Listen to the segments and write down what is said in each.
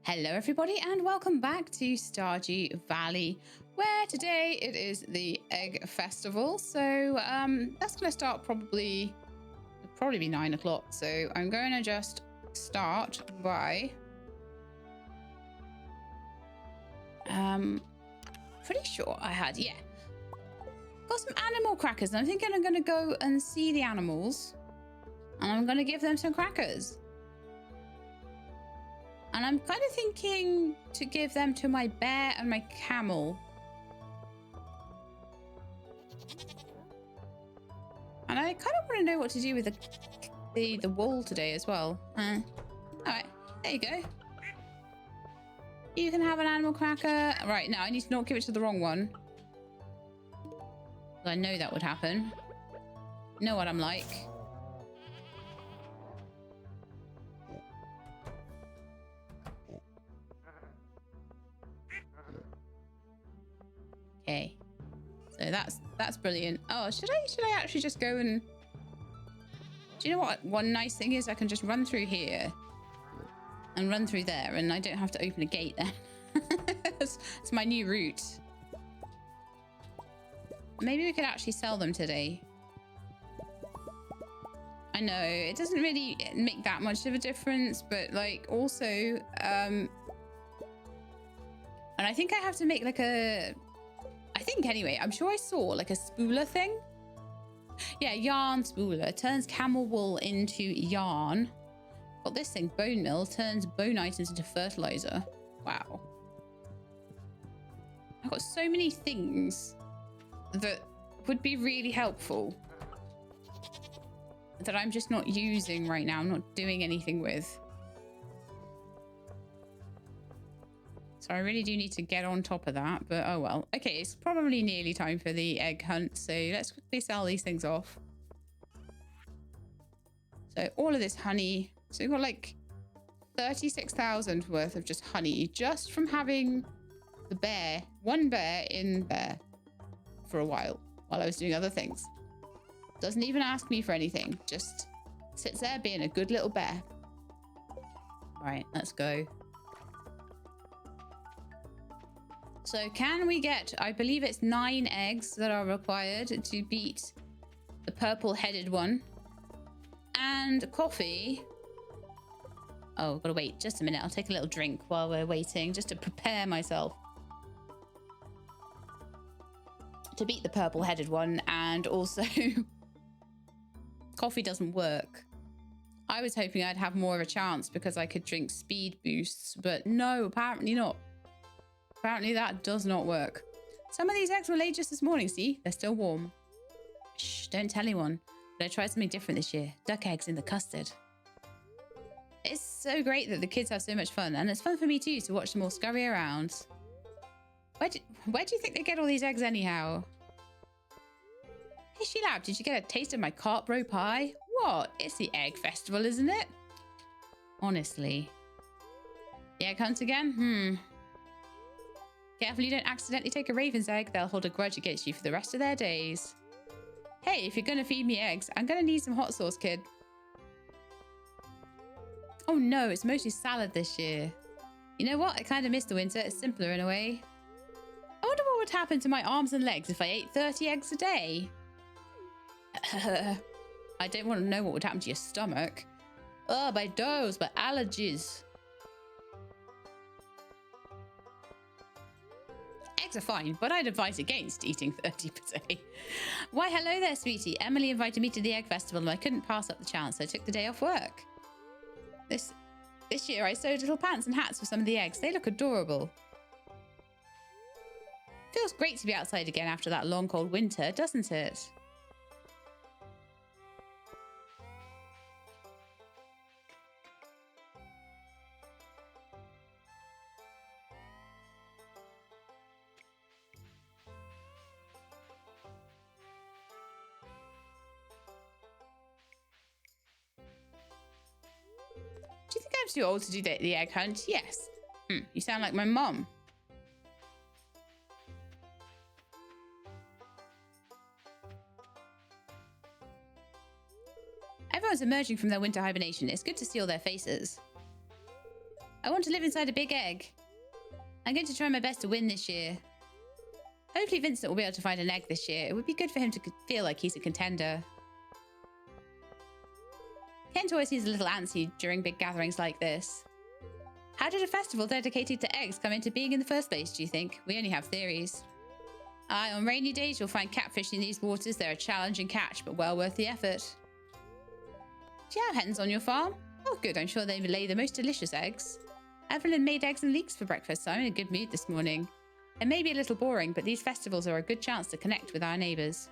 Hello everybody and welcome back to Stardew Valley, where today it is the Egg Festival. So that's going to start probably be 9 o'clock. So I'm going to just start by pretty sure I had, got some animal crackers, and I'm thinking I'm going to go and see the animals and I'm going to give them some crackers. And I'm kind of thinking to give them to my bear and my camel. And I kind of want to know what to do with the wool today as well. All right, there you go. You can have an animal cracker. Right, now I need to not give it to the wrong one. I know that would happen. You know what I'm like. Okay, so that's brilliant. Oh, should I actually just go and... Do you know what? One nice thing is I can just run through here and run through there, and I don't have to open a gate then. It's my new route. Maybe we could actually sell them today. I know it doesn't really make that much of a difference, but like also, and I think I have to make like a... I think anyway, I'm sure I saw like a spooler thing. Yeah, yarn spooler. Turns camel wool into yarn. Got this thing, bone mill. Turns bone items into fertilizer. Wow. I've got so many things that would be really helpful that I'm just not using right now. I'm not doing anything with. So I really do need to get on top of that, but oh well. Okay, it's probably nearly time for the egg hunt, so let's quickly sell these things off. So all of this honey. So we've got like 36,000 worth of just honey just from having the bear, one bear in there for a while I was doing other things. Doesn't even ask me for anything, just sits there being a good little bear. All right, let's go. So can we get, I believe it's 9 eggs that are required to beat the purple-headed one. And coffee. Oh, gotta wait just a minute. I'll take a little drink while we're waiting, just to prepare myself to beat the purple-headed one. And also, coffee doesn't work. I was hoping I'd have more of a chance because I could drink speed boosts, but no, apparently not. Apparently that does not work. Some of these eggs were laid just this morning. See, they're still warm. Shh, don't tell anyone. But I tried something different this year. Duck eggs in the custard. It's so great that the kids have so much fun. And it's fun for me too to watch them all scurry around. Where do you think they get all these eggs anyhow? Hey, She-Lab, did you get a taste of my carp-bro pie? What? It's the egg festival, isn't it? Honestly. The egg hunt again? Careful you don't accidentally take a raven's egg. They'll hold a grudge against you for the rest of their days. Hey, if you're gonna feed me eggs, I'm gonna need some hot sauce, kid. Oh no, it's mostly salad this year. You know what? I kind of miss the winter. It's simpler in a way. I wonder what would happen to my arms and legs if I ate 30 eggs a day. I don't want to know what would happen to your stomach. Oh, my nose, my allergies. Eggs are fine, but I'd advise against eating 30 per day. Why, hello there, sweetie. Emily invited me to the egg festival and I couldn't pass up the chance, so I took the day off work. This year I sewed little pants and hats for some of the eggs. They look adorable. Feels great to be outside again after that long, cold winter, doesn't it? Do you think I'm too old to do the egg hunt? Yes. You sound like my mom. Everyone's emerging from their winter hibernation. It's good to see all their faces. I want to live inside a big egg. I'm going to try my best to win this year. Hopefully Vincent will be able to find an egg this year. It would be good for him to feel like he's a contender. Kent always seems a little antsy during big gatherings like this. How did a festival dedicated to eggs come into being in the first place, do you think? We only have theories. Aye, on rainy days you'll find catfish in these waters. They're a challenging catch, but well worth the effort. Do you have hens on your farm? Oh good, I'm sure they lay the most delicious eggs. Evelyn made eggs and leeks for breakfast, so I'm in a good mood this morning. It may be a little boring, but these festivals are a good chance to connect with our neighbours.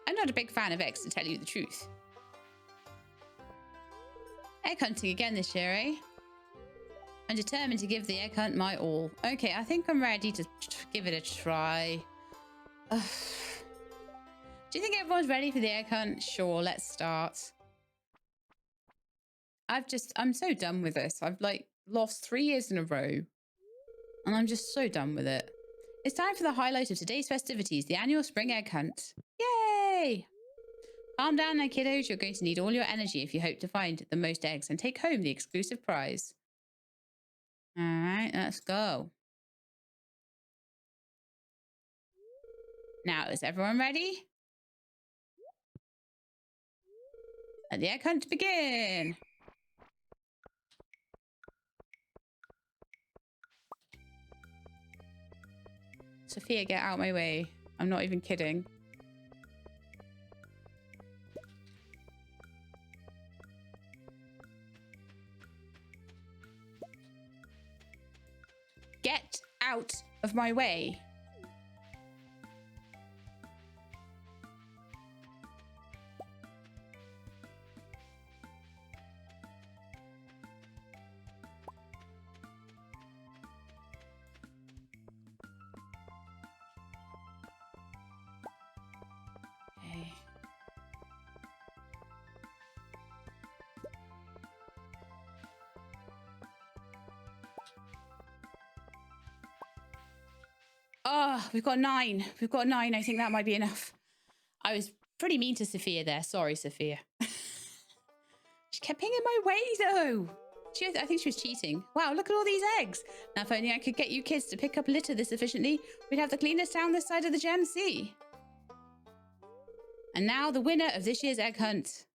I'm not a big fan of eggs, to tell you the truth. Egg hunting again this year, eh? I'm determined to give the egg hunt my all. Okay, I think I'm ready to give it a try. Do you think everyone's ready for the egg hunt? Sure, let's start. I'm so done with this. I've like lost 3 years in a row. And I'm just so done with it. It's time for the highlight of today's festivities, the annual spring egg hunt. Yay! Calm down now, kiddos. You're going to need all your energy if you hope to find the most eggs and take home the exclusive prize. All right, let's go. Now, is everyone ready? Let the egg hunt begin. Sophia, get out of my way. I'm not even kidding. Get out of my way. Okay. Oh, we've got 9. We've got 9. I think that might be enough. I was pretty mean to Sophia there. Sorry, Sophia. She kept being in my way, though. I think she was cheating. Wow, look at all these eggs. Now, if only I could get you kids to pick up litter this efficiently, we'd have the cleanest town this side of the Gem Sea. And now the winner of this year's egg hunt.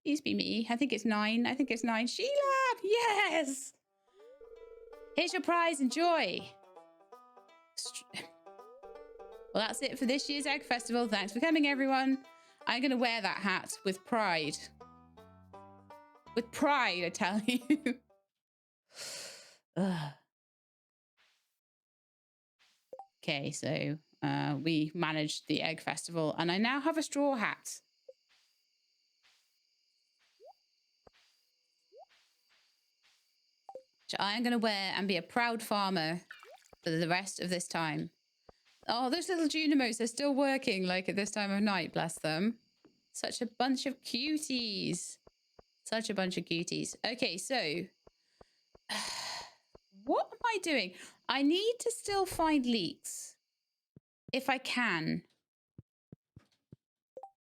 Please be me. I think it's 9. I think it's 9. Sheila! Yes! Here's your prize. Enjoy. Well, that's it for this year's Egg Festival. Thanks for coming, everyone. I'm going to wear that hat with pride. With pride, I tell you. Okay, so we managed the Egg Festival, and I now have a straw hat. Which I am going to wear and be a proud farmer for the rest of this time. Oh, those little Junimos, they're still working like at this time of night, bless them. Such a bunch of cuties. Such a bunch of cuties. Okay, so what am I doing? I need to still find leeks if I can.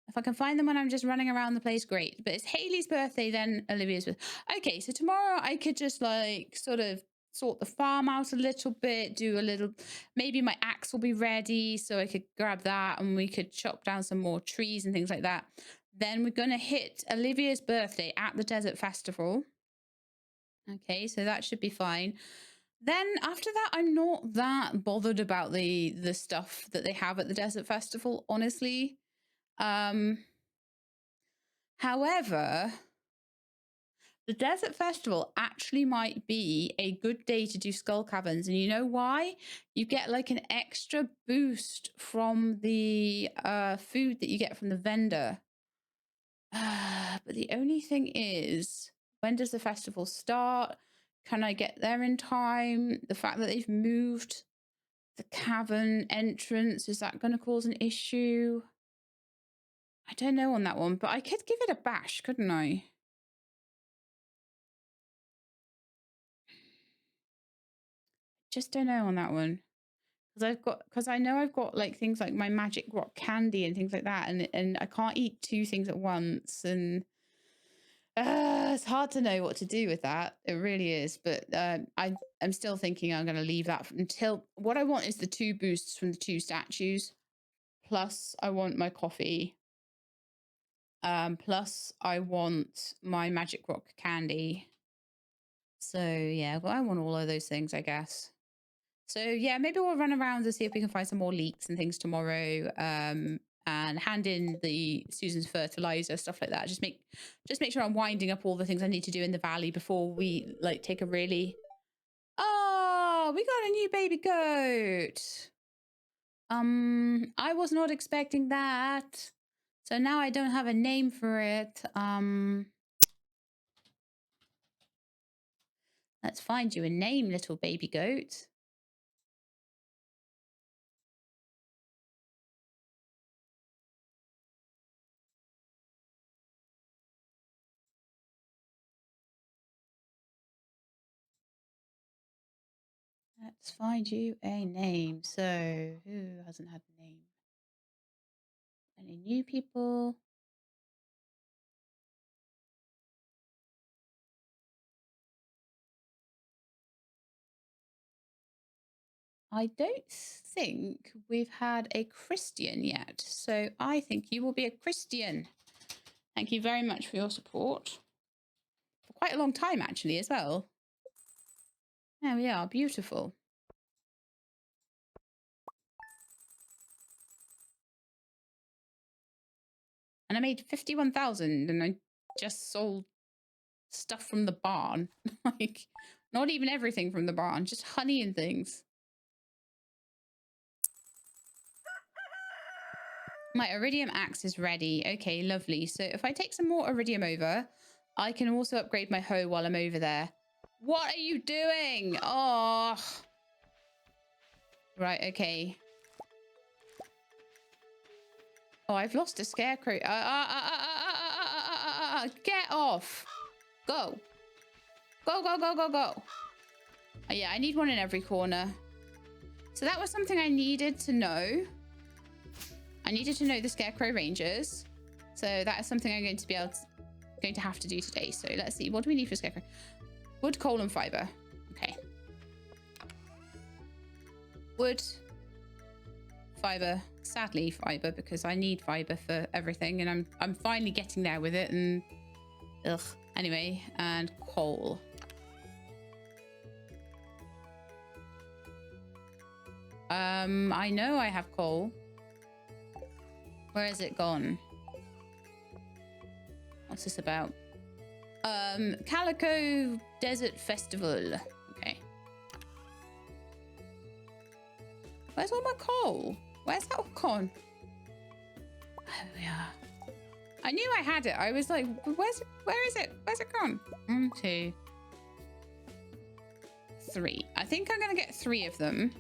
If I can find them when I'm just running around the place, great. But it's Haley's birthday, then Olivia's birthday. Okay, so tomorrow I could just like sort of sort the farm out a little bit, do a little, maybe my axe will be ready so I could grab that and we could chop down some more trees and things like that. Then we're going to hit Olivia's birthday at the Desert Festival. Okay, so that should be fine. Then after that, I'm not that bothered about the stuff that they have at the Desert Festival, honestly. However, the Desert Festival actually might be a good day to do skull caverns. And you know why? You get like an extra boost from the food that you get from the vendor. But the only thing is, when does the festival start? Can I get there in time? The fact that they've moved the cavern entrance, is that going to cause an issue? I don't know on that one, but I could give it a bash, couldn't I? Just don't know on that one. Because I know I've got like things like my magic rock candy and things like that, and I can't eat 2 things at once, and It's hard to know what to do with that. It really is. But I'm still thinking I'm going to leave that until what I want is the 2 boosts from the 2 statues. Plus, I want my coffee. Plus, I want my magic rock candy. So, yeah, well, I want all of those things, I guess. So, yeah, maybe we'll run around and see if we can find some more leeks and things tomorrow. And hand in the Susan's fertilizer, stuff like that. Just make sure I'm winding up all the things I need to do in the valley before we like take a really. Oh, we got a new baby goat. I was not expecting that. So now I don't have a name for it. Let's find you a name, little baby goat. Let's find you a name. So, who hasn't had a name? Any new people? I don't think we've had a Christian yet. So, I think you will be a Christian. Thank you very much for your support. For quite a long time, actually, as well. There we are. Beautiful. And I made 51,000 and I just sold stuff from the barn. Like, not even everything from the barn, just honey and things. My iridium axe is ready. Okay, lovely. So if I take some more iridium over, I can also upgrade my hoe while I'm over there. What are you doing? Oh. Right, okay. Oh, I've lost a scarecrow. Get off. Go. Go, go, go, go, go. Yeah, I need one in every corner. So that was something I needed to know. I needed to know the scarecrow rangers. So that is something I'm going to have to do today. So let's see. What do we need for scarecrow? Wood, coal, and fiber. Okay. Wood, fiber. Sadly, fiber, because I need fiber for everything, and I'm finally getting there with it. And ugh. Anyway, and coal. I know I have coal. Where is it gone? What's this about? Calico Desert Festival. Okay. Where's all my coal? Where's that all gone? Oh, yeah. I knew I had it. I was like, where is it? Where's it gone? 1, 2, 3. I think I'm going to get 3 of them.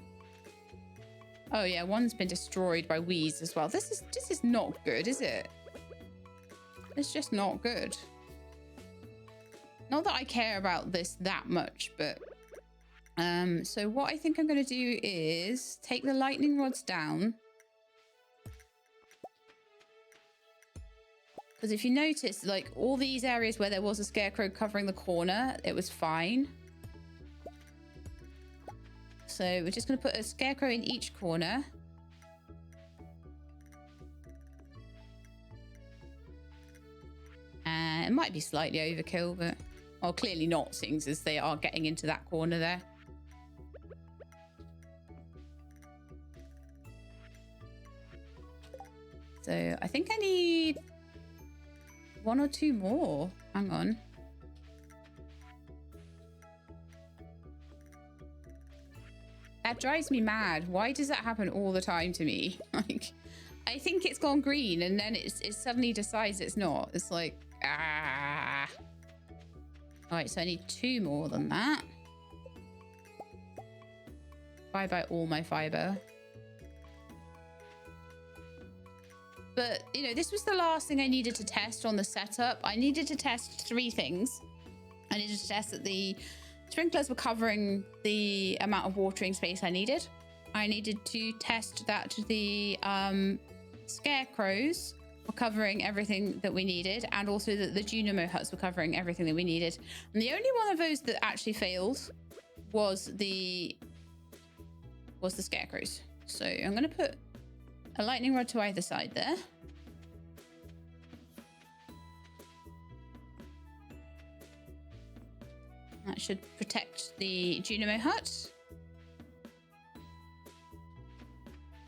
Oh, yeah. One's been destroyed by weeds as well. This is not good, is it? It's just not good. Not that I care about this that much, but so what I think I'm going to do is take the lightning rods down. Because if you notice, like all these areas where there was a scarecrow covering the corner, it was fine. So we're just going to put a scarecrow in each corner. It might be slightly overkill, but well, clearly not, seeing as they are getting into that corner there. So I think I need 1 or 2 more. Hang on. That drives me mad. Why does that happen all the time to me? Like, I think it's gone green and then it suddenly decides it's not. It's like, ah. All right, so I need 2 more than that. Bye all my fiber. But, you know, this was the last thing I needed to test on the setup. I needed to test 3 things. I needed to test that the sprinklers were covering the amount of watering space I needed. I needed to test that the scarecrows were covering everything that we needed, and also that the Junimo huts were covering everything that we needed. And the only one of those that actually failed was the scarecrows. So I'm going to put a lightning rod to either side there. That should protect the Junimo hut.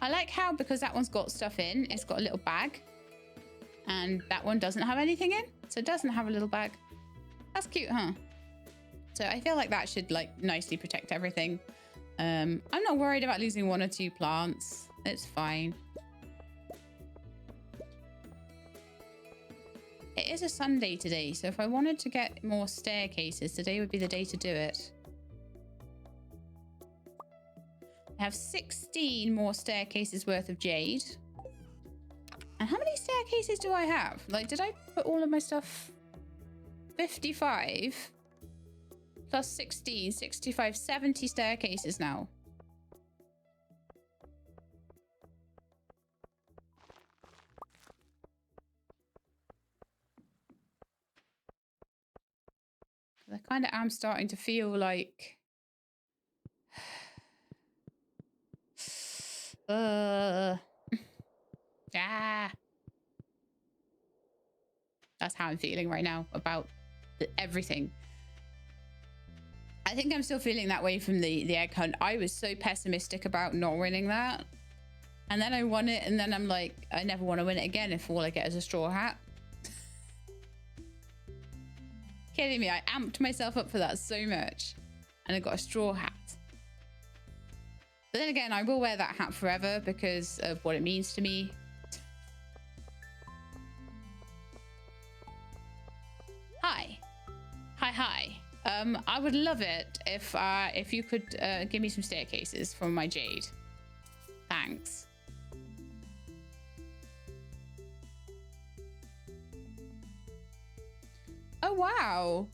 I like how, because that one's got stuff in, it's got a little bag. And that one doesn't have anything in, so it doesn't have a little bag. That's cute, huh? So I feel like that should like nicely protect everything. I'm not worried about losing 1 or 2 plants. It's fine. It is a Sunday today, so if I wanted to get more staircases, today would be the day to do it. I have 16 more staircases worth of jade. And how many staircases do I have? Like, did I put all of my stuff? 55 plus 16, 65, 70 staircases now. I kind of am starting to feel like... That's how I'm feeling right now about everything. I think I'm still feeling that way from the egg hunt. I was so pessimistic about not winning that. And then I won it, and then I'm like, I never want to win it again if all I get is a straw hat. Kidding me, I amped myself up for that so much. And I got a straw hat. But then again, I will wear that hat forever because of what it means to me. Hi. Hi. I would love it if you could give me some staircases from my jade. Thanks. Oh, wow.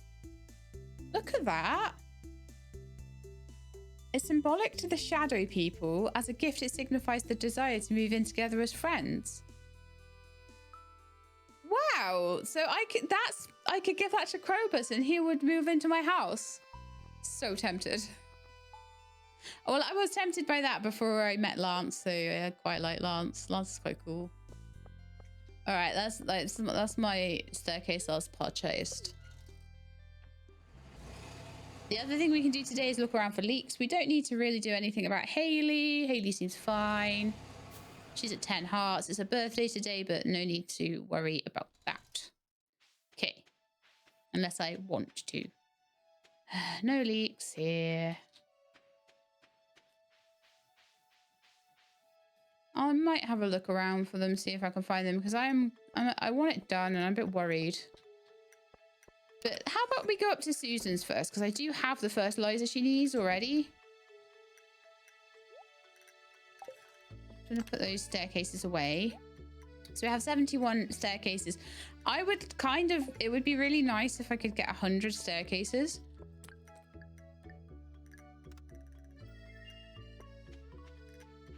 Look at that. It's symbolic to the shadow people. As a gift, it signifies the desire to move in together as friends. Wow. So I could give that to Krobus and he would move into my house. So tempted. Well, I was tempted by that before I met Lance, so I quite like Lance. Lance is quite cool. All right, that's my staircase I was purchased. The other thing we can do today is look around for leaks. We don't need to really do anything about Haley. Haley seems fine. She's at 10 hearts. It's her birthday today, but no need to worry about that. Okay. Unless I want to. No leaks here. I might have a look around for them, see if I can find them, because I want it done and I'm a bit worried. But how about we go up to Susan's first, because I do have the fertilizer she needs already. I'm going to put those staircases away. So we have 71 staircases. I would it would be really nice if I could get 100 staircases.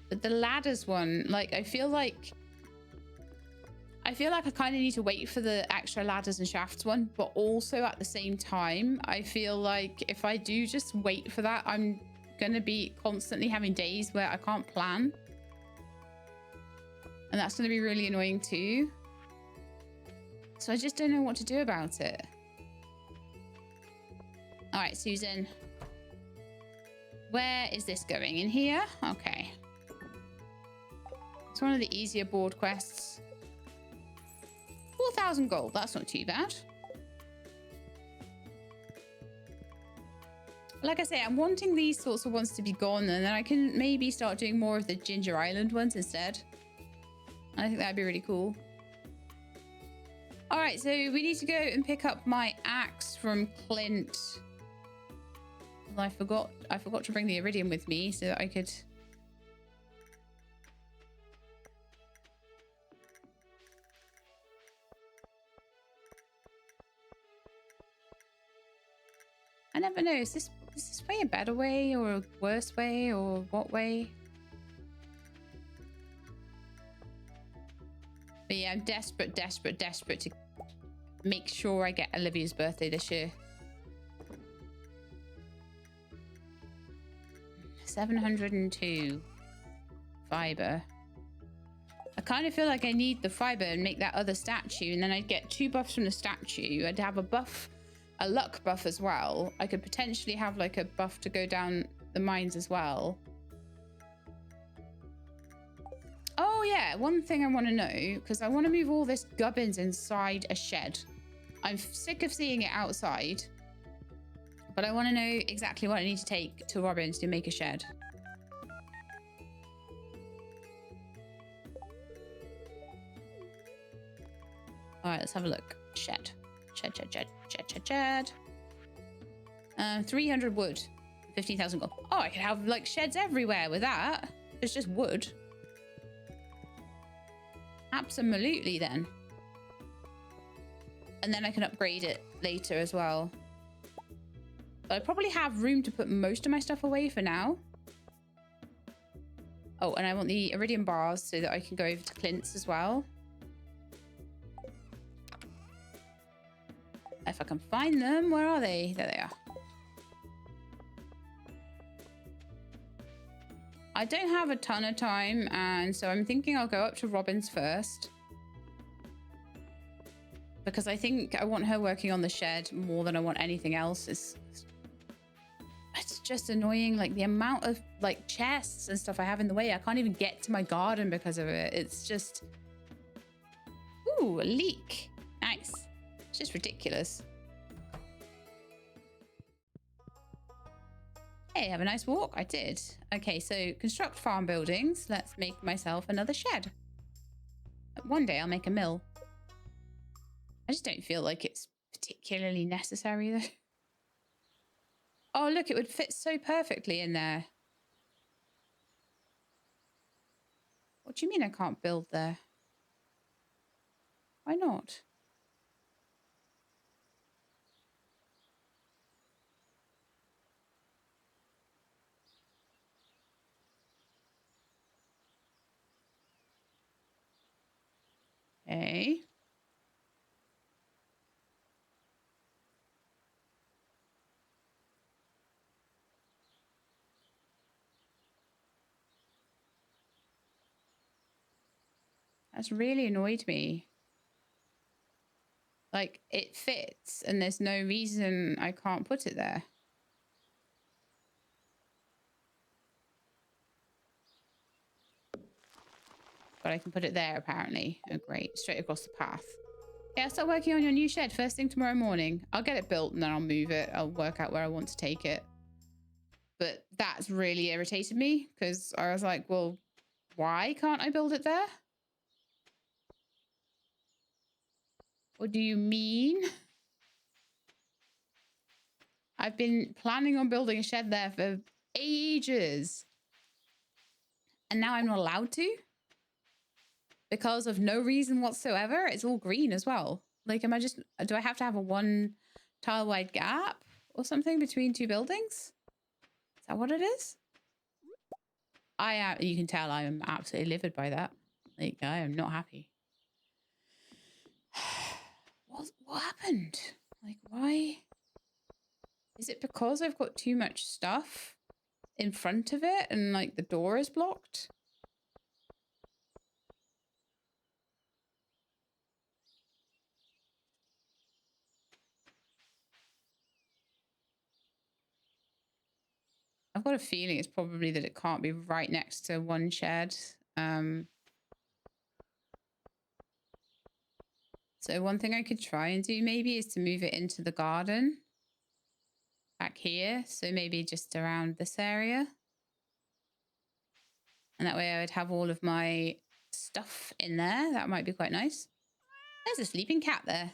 But the ladders one, like, I feel like I kind of need to wait for the extra ladders and shafts one, but also at the same time, I feel like if I do just wait for that, I'm going to be constantly having days where I can't plan. And that's going to be really annoying too. So I just don't know what to do about it. All right, Susan. Where is this going? In here? Okay. It's one of the easier board quests. 4,000 gold. That's not too bad. Like I say, I'm wanting these sorts of ones to be gone, and then I can maybe start doing more of the Ginger Island ones instead. I think that'd be really cool. All right, so we need to go and pick up my axe from Clint. I forgot to bring the iridium with me so that I could... I never know. Is this way a better way or a worse way or what way? But yeah, I'm desperate to make sure I get Olivia's birthday this year. 702 fiber. I kind of feel like I need the fiber and make that other statue, and then I'd get 2 buffs from the statue. I'd have a buff, a luck buff as well. I could potentially have like a buff to go down the mines as well. Oh yeah, one thing I want to know, because I want to move all this gubbins inside a shed. I'm sick of seeing it outside, but I want to know exactly what I need to take to Robin's to make a shed. All right, let's have a look. Shed. 300 wood. 15,000 gold. Oh, I could have like sheds everywhere with that. It's just wood. Absolutely then. And then I can upgrade it later as well. But I probably have room to put most of my stuff away for now. Oh, and I want the iridium bars so that I can go over to Clint's as well. If I can find them, where are they? There they are. I don't have a ton of time, and so I'm thinking I'll go up to Robin's first. Because I think I want her working on the shed more than I want anything else. It's just annoying, like the amount of like chests and stuff I have in the way. I can't even get to my garden because of it. It's just... Ooh, a leek. Nice. It's just ridiculous. Hey, have a nice walk. I did. Okay, so construct farm buildings. Let's make myself another shed. One day I'll make a mill. I just don't feel like it's particularly necessary though. Oh, look, it would fit so perfectly in there. What do you mean I can't build there? Why not? Okay. That's really annoyed me. Like, it fits and there's no reason I can't put it there. But I can put it there, apparently. Oh, great. Straight across the path. Yeah, I'll start working on your new shed first thing tomorrow morning. I'll get it built and then I'll move it. I'll work out where I want to take it. But that's really irritated me because I was like, well, why can't I build it there? What do you mean? I've been planning on building a shed there for ages. And now I'm not allowed to? Because of no reason whatsoever? It's all green as well. Like, am I just... Do I have to have a 1 tile wide gap or something between 2 buildings? Is that what it is? You can tell I am absolutely livid by that. Like, I am not happy. What happened? Like, why? Is it because I've got too much stuff in front of it and like the door is blocked? I've got a feeling it's probably that it can't be right next to one shed. So one thing I could try and do maybe is to move it into the garden back here. So maybe just around this area. And that way I would have all of my stuff in there. That might be quite nice. There's a sleeping cat there.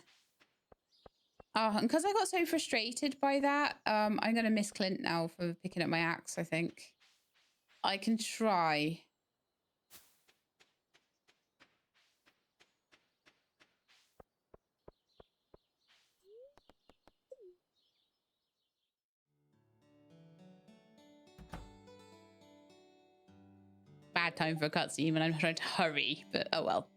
Oh, and because I got so frustrated by that, I'm going to miss Clint now for picking up my axe, I think. I can try. Bad time for a cutscene when I'm trying to hurry, but oh well.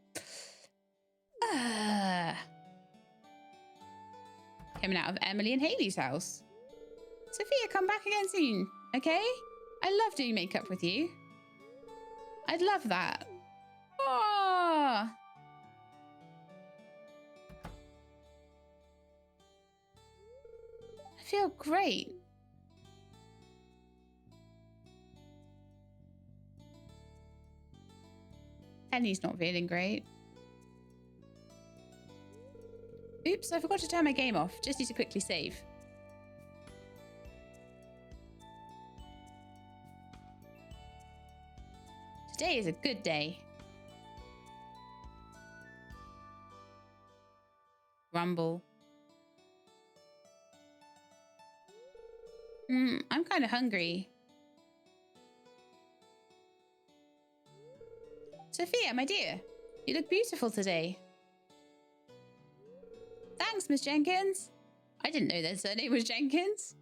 coming out of Emily and Haley's house. Sophia, come back again soon, okay? I love doing makeup with you. I'd love that. Oh. I feel great. Penny's not feeling great. Oops, I forgot to turn my game off. Just need to quickly save. Today is a good day. Rumble. I'm kind of hungry. Sophia, my dear, you look beautiful today. Thanks, Miss Jenkins. I didn't know their surname was Jenkins.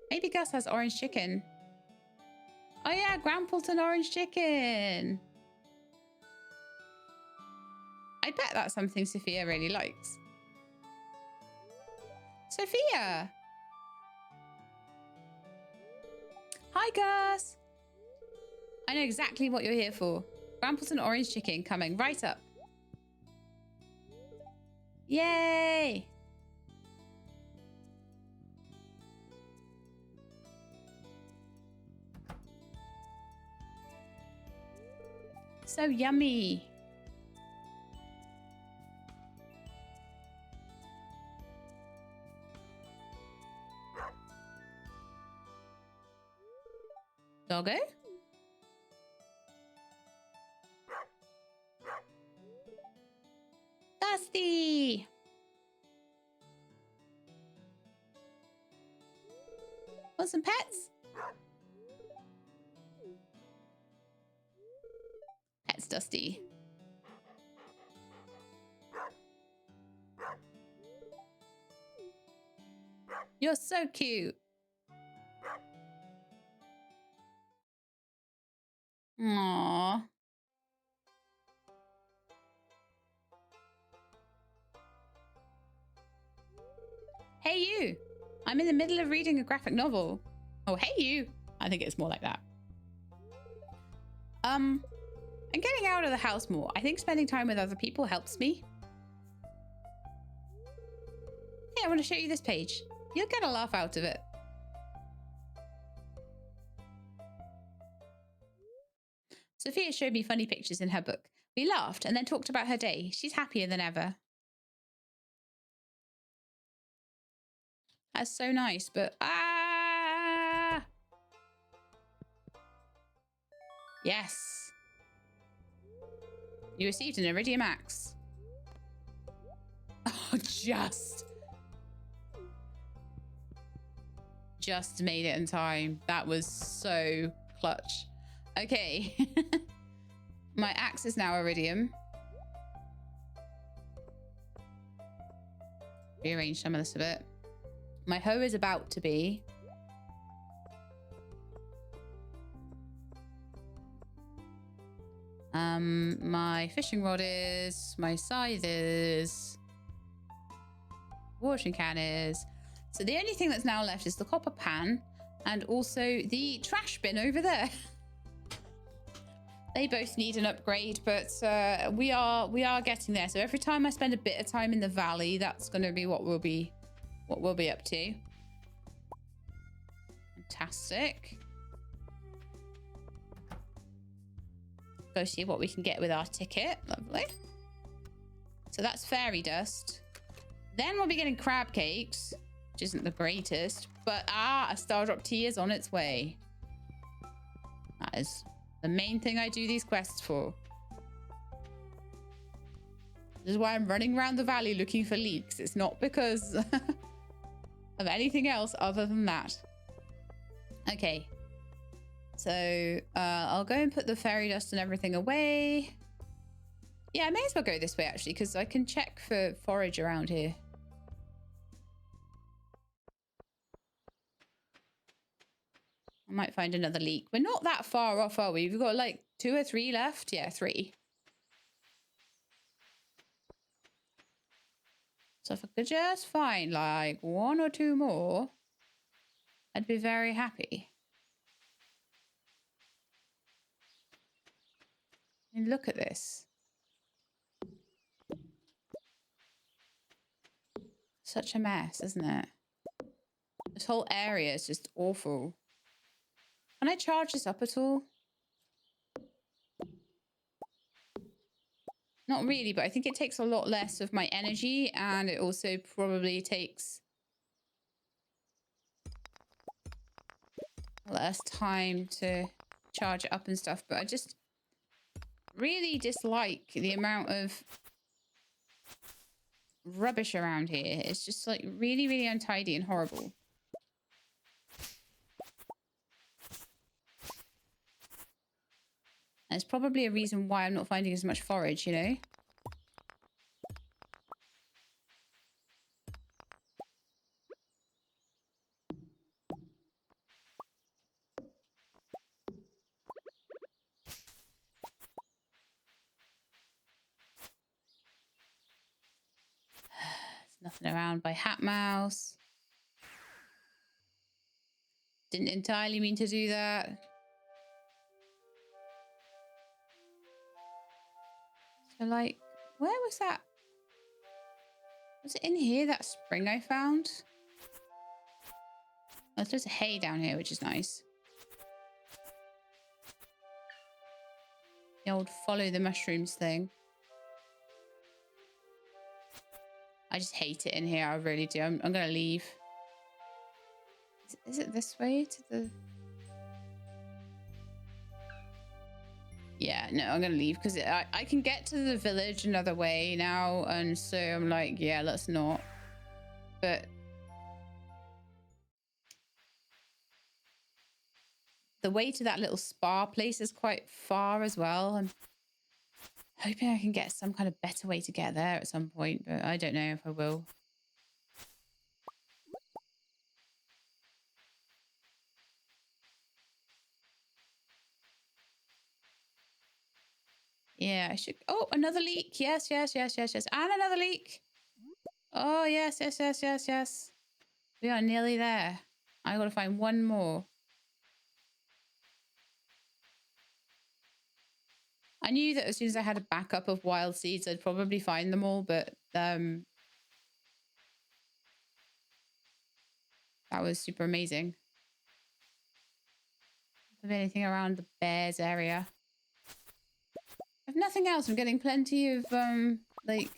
Maybe Gus has orange chicken. Oh yeah, Grampleton orange chicken. I bet that's something Sophia really likes. Sophia! Hi, Gus! I know exactly what you're here for. Grampleton orange chicken coming right up. Yay! So yummy. Doggo? Dusty! Want some pets? Pets, Dusty. You're so cute. Aww. Hey, you. I'm in the middle of reading a graphic novel. Oh, hey, you. I think it's more like that. I'm getting out of the house more. I think spending time with other people helps me. Hey, I want to show you this page. You'll get a laugh out of it. Sophia showed me funny pictures in her book. We laughed and then talked about her day. She's happier than ever. That's so nice, but yes. You received an Iridium Axe. Oh, just made it in time. That was so clutch. Okay. My axe is now iridium. Rearrange some of this a bit. My hoe is about to be. My fishing rod is. My scythe is. Watering can is. So the only thing that's now left is the copper pan and also the trash bin over there. They both need an upgrade, but we are getting there. So every time I spend a bit of time in the valley, that's going to be what we'll be up to. Fantastic. Go see what we can get with our ticket. Lovely. So that's fairy dust. Then we'll be getting crab cakes, which isn't the greatest, but a Stardrop tea is on its way. That is the main thing I do these quests for. This is why I'm running around the valley looking for leeks. It's not because of anything else other than that. Okay. So I'll go and put the fairy dust and everything away. Yeah, I may as well go this way actually, because I can check for forage around here. I might find another leek. We're not that far off, are we? We've got like 2 or 3 left. Yeah, 3. So if I could just find like 1 or 2 more, I'd be very happy. And look at this. Such a mess, isn't it? This whole area is just awful. Can I charge this up at all? Not really, but I think it takes a lot less of my energy, and it also probably takes less time to charge it up and stuff. But I just really dislike the amount of rubbish around here. It's just like really, really untidy and horrible. And it's probably a reason why I'm not finding as much forage, you know? There's nothing around by Hat Mouse. Didn't entirely mean to do that. So, like, where was that? Was it in here, that spring I found? Oh, there's a hay down here, which is nice. The old follow the mushrooms thing. I just hate it in here. I really do. I'm going to leave. Is it this way to the... Yeah, no, I'm going to leave because I can get to the village another way now. And so I'm like, yeah, let's not. But the way to that little spa place is quite far as well. I'm hoping I can get some kind of better way to get there at some point, but I don't know if I will. Yeah, I should... Oh, another leek. Yes, yes, yes, yes, yes. And another leek. Oh, yes, yes, yes, yes, yes. We are nearly there. I got to find one more. I knew that as soon as I had a backup of wild seeds, I'd probably find them all, but that was super amazing. If anything around the bears area. If nothing else, I'm getting plenty of like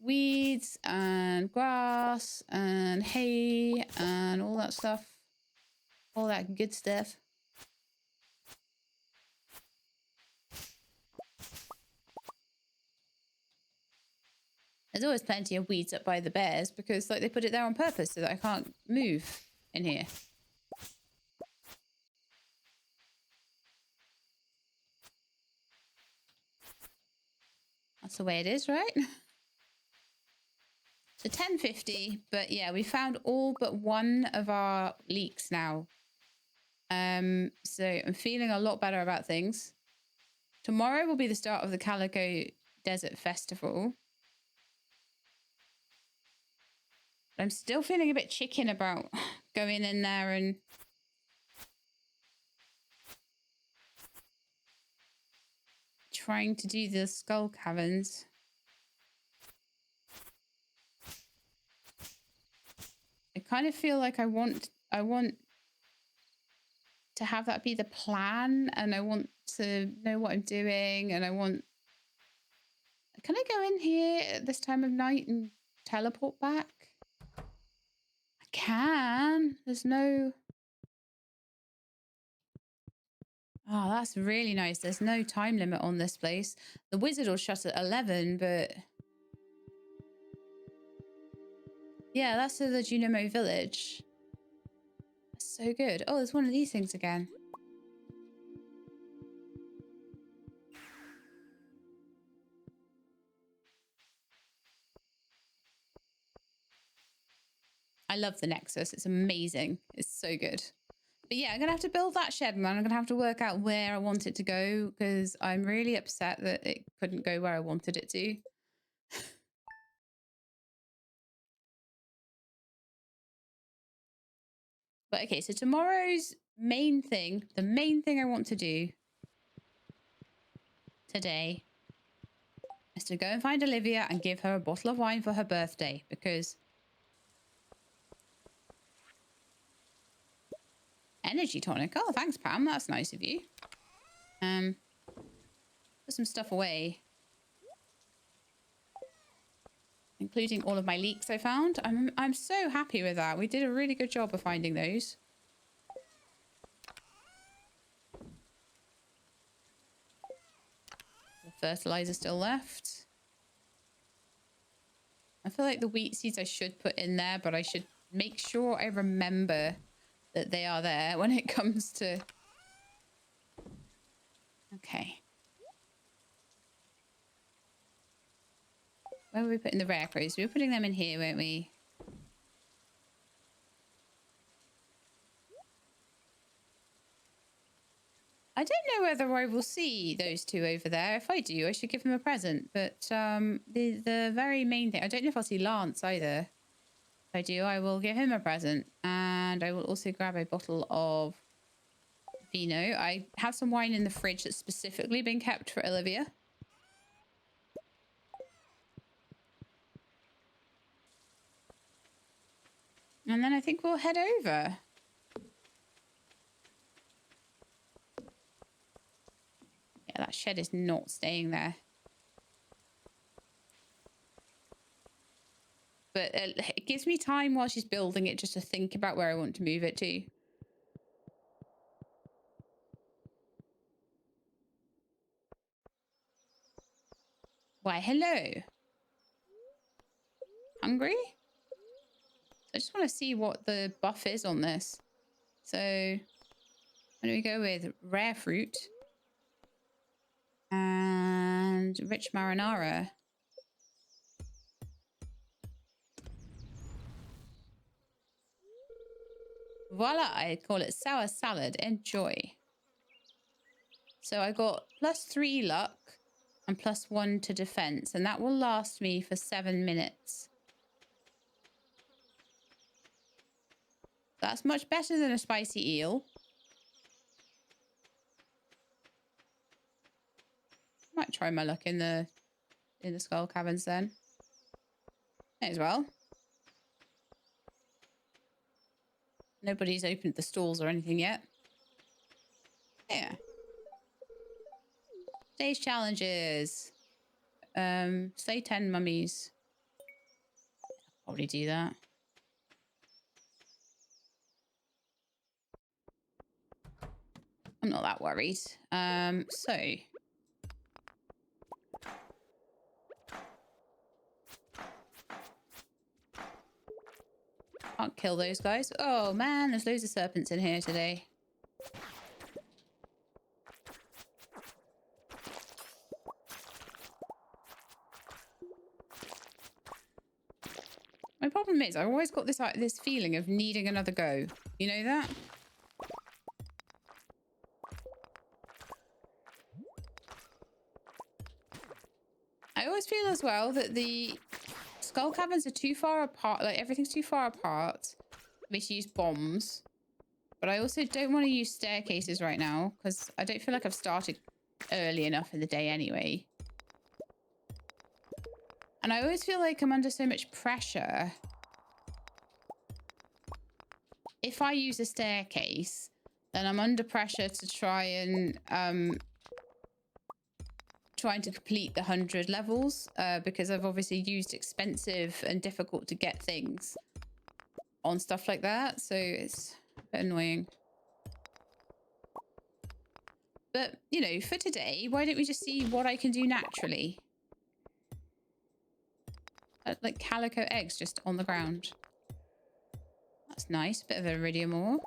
weeds and grass and hay and all that stuff. All that good stuff. There's always plenty of weeds up by the bears because like they put it there on purpose so that I can't move in here. That's the way it is, right? So 10:50, but yeah, we found all but one of our leeks now. So I'm feeling a lot better about things. Tomorrow will be the start of the Calico Desert Festival. But I'm still feeling a bit chicken about going in there and trying to do the skull caverns. I kind of feel like I want to have that be the plan, and I want to know what I'm doing, and I want... Can I go in here at this time of night and teleport back? I can. There's no... Oh, that's really nice. There's no time limit on this place. The wizard will shut at 11, but... Yeah, that's the Junimo village. That's so good. Oh, there's one of these things again. I love the Nexus. It's amazing. It's so good. But yeah, I'm going to have to build that shed, man. I'm going to have to work out where I want it to go because I'm really upset that it couldn't go where I wanted it to. But okay, so tomorrow's main thing, the main thing I want to do today is to go and find Olivia and give her a bottle of wine for her birthday because energy tonic. Oh, thanks, Pam. That's nice of you. Put some stuff away, including all of my leeks I found. I'm so happy with that. We did a really good job of finding those. The fertilizer still left. I feel like the wheat seeds I should put in there, but I should make sure I remember that they are there when it comes to... Okay. Where were we putting the rare crows? We were putting them in here, weren't we? I don't know whether I will see those two over there. If I do, I should give them a present. But the very main thing... I don't know if I'll see Lance either. If I do, I will give him a present. And I will also grab a bottle of vino. I have some wine in the fridge that's specifically been kept for Olivia. And then I think we'll head over. Yeah, that shed is not staying there. But it gives me time while she's building it just to think about where I want to move it to. Why, hello. Hungry? I just want to see what the buff is on this. So, why don't we go with rare fruit and rich marinara. Voila, I call it sour salad. Enjoy. So I got +3 luck and +1 to defense, and that will last me for 7 minutes. That's much better than a spicy eel. Might try my luck in the skull caverns then. May as well. Nobody's opened the stalls or anything yet. Yeah. Today's challenges. Slay 10 mummies. Probably do that. I'm not that worried. So can't kill those guys. Oh man, there's loads of serpents in here today. My problem is I've always got this feeling of needing another go. You know that? I always feel as well that the skull caverns are too far apart. Like everything's too far apart for me to use bombs. But I also don't want to use staircases right now because I don't feel like I've started early enough in the day anyway. And I always feel like I'm under so much pressure. If I use a staircase, then I'm under pressure to try and trying to complete the 100 levels because I've obviously used expensive and difficult to get things on stuff like that. So it's a bit annoying. But, you know, for today, why don't we just see what I can do naturally? Like calico eggs just on the ground. That's nice. Bit of iridium ore.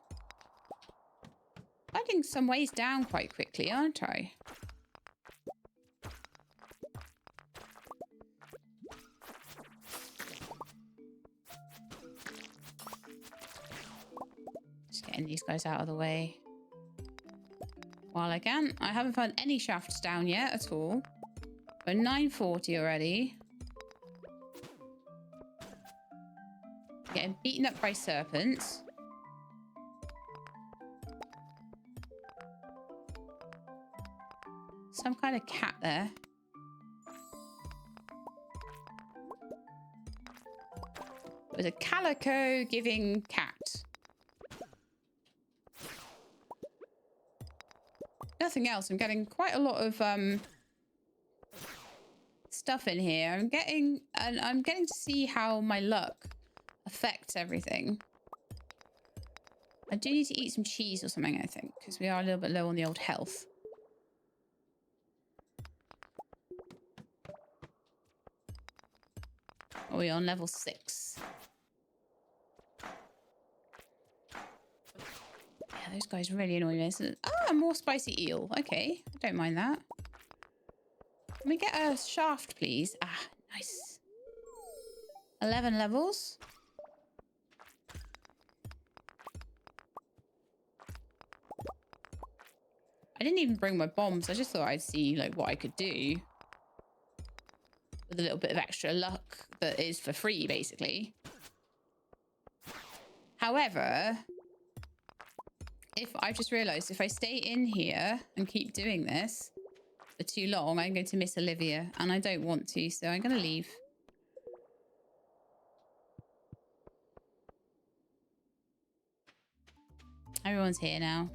Finding some ways down quite quickly, aren't I? getting these guys out of the way while I can. I haven't found any shafts down yet at all. We're 9:40 already. Getting beaten up by serpents. Some kind of cat there. It was a calico giving cat. Nothing else. I'm getting quite a lot of stuff in here. I'm getting to see how my luck affects everything. I do need to eat some cheese or something, I think, because we are a little bit low on the old health. Are we on level 6? Yeah, those guys really annoy me. Ah, more spicy eel. Okay, I don't mind that. Can we get a shaft, please? Ah, nice. 11 levels. I didn't even bring my bombs. I just thought I'd see like what I could do with a little bit of extra luck that is for free, basically. However, if I just realized if I stay in here and keep doing this for too long, I'm going to miss Olivia, and I don't want to, so I'm going to leave. Everyone's here now.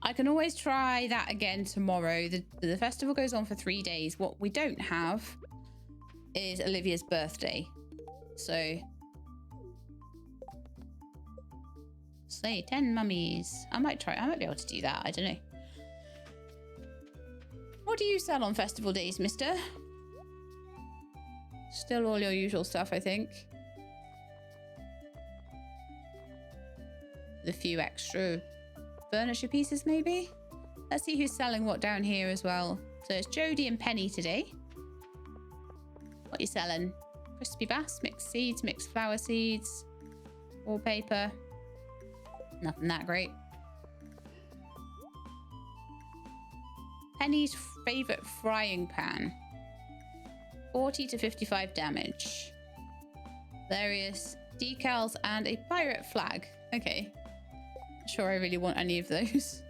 I can always try that again tomorrow. The festival goes on for 3 days. What we don't have is Olivia's birthday. So slay 10 mummies. I might be able to do that. I don't know. What do you sell on festival days, mister? Still all your usual stuff, I think. The few extra furniture pieces, maybe. Let's see who's selling what down here as well. So it's Jody and Penny today. What are you selling? Crispy bass, mixed seeds, mixed flower seeds, wallpaper. Nothing that great. Penny's favorite frying pan. 40 to 55 damage. Various decals and a pirate flag. Okay. Not sure I really want any of those.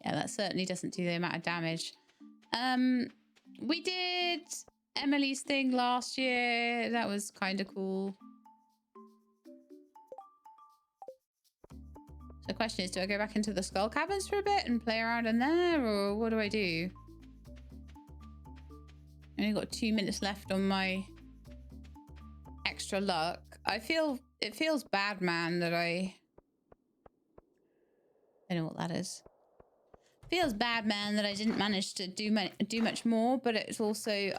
Yeah, that certainly doesn't do the amount of damage. We did Emily's thing last year. That was kind of cool. So the question is, do I go back into the Skull Caverns for a bit and play around in there, or what do I do? I only got 2 minutes left on my extra luck. It feels bad, man, that I don't know what that is. Feels bad, man, that I didn't manage to do much more, but it's also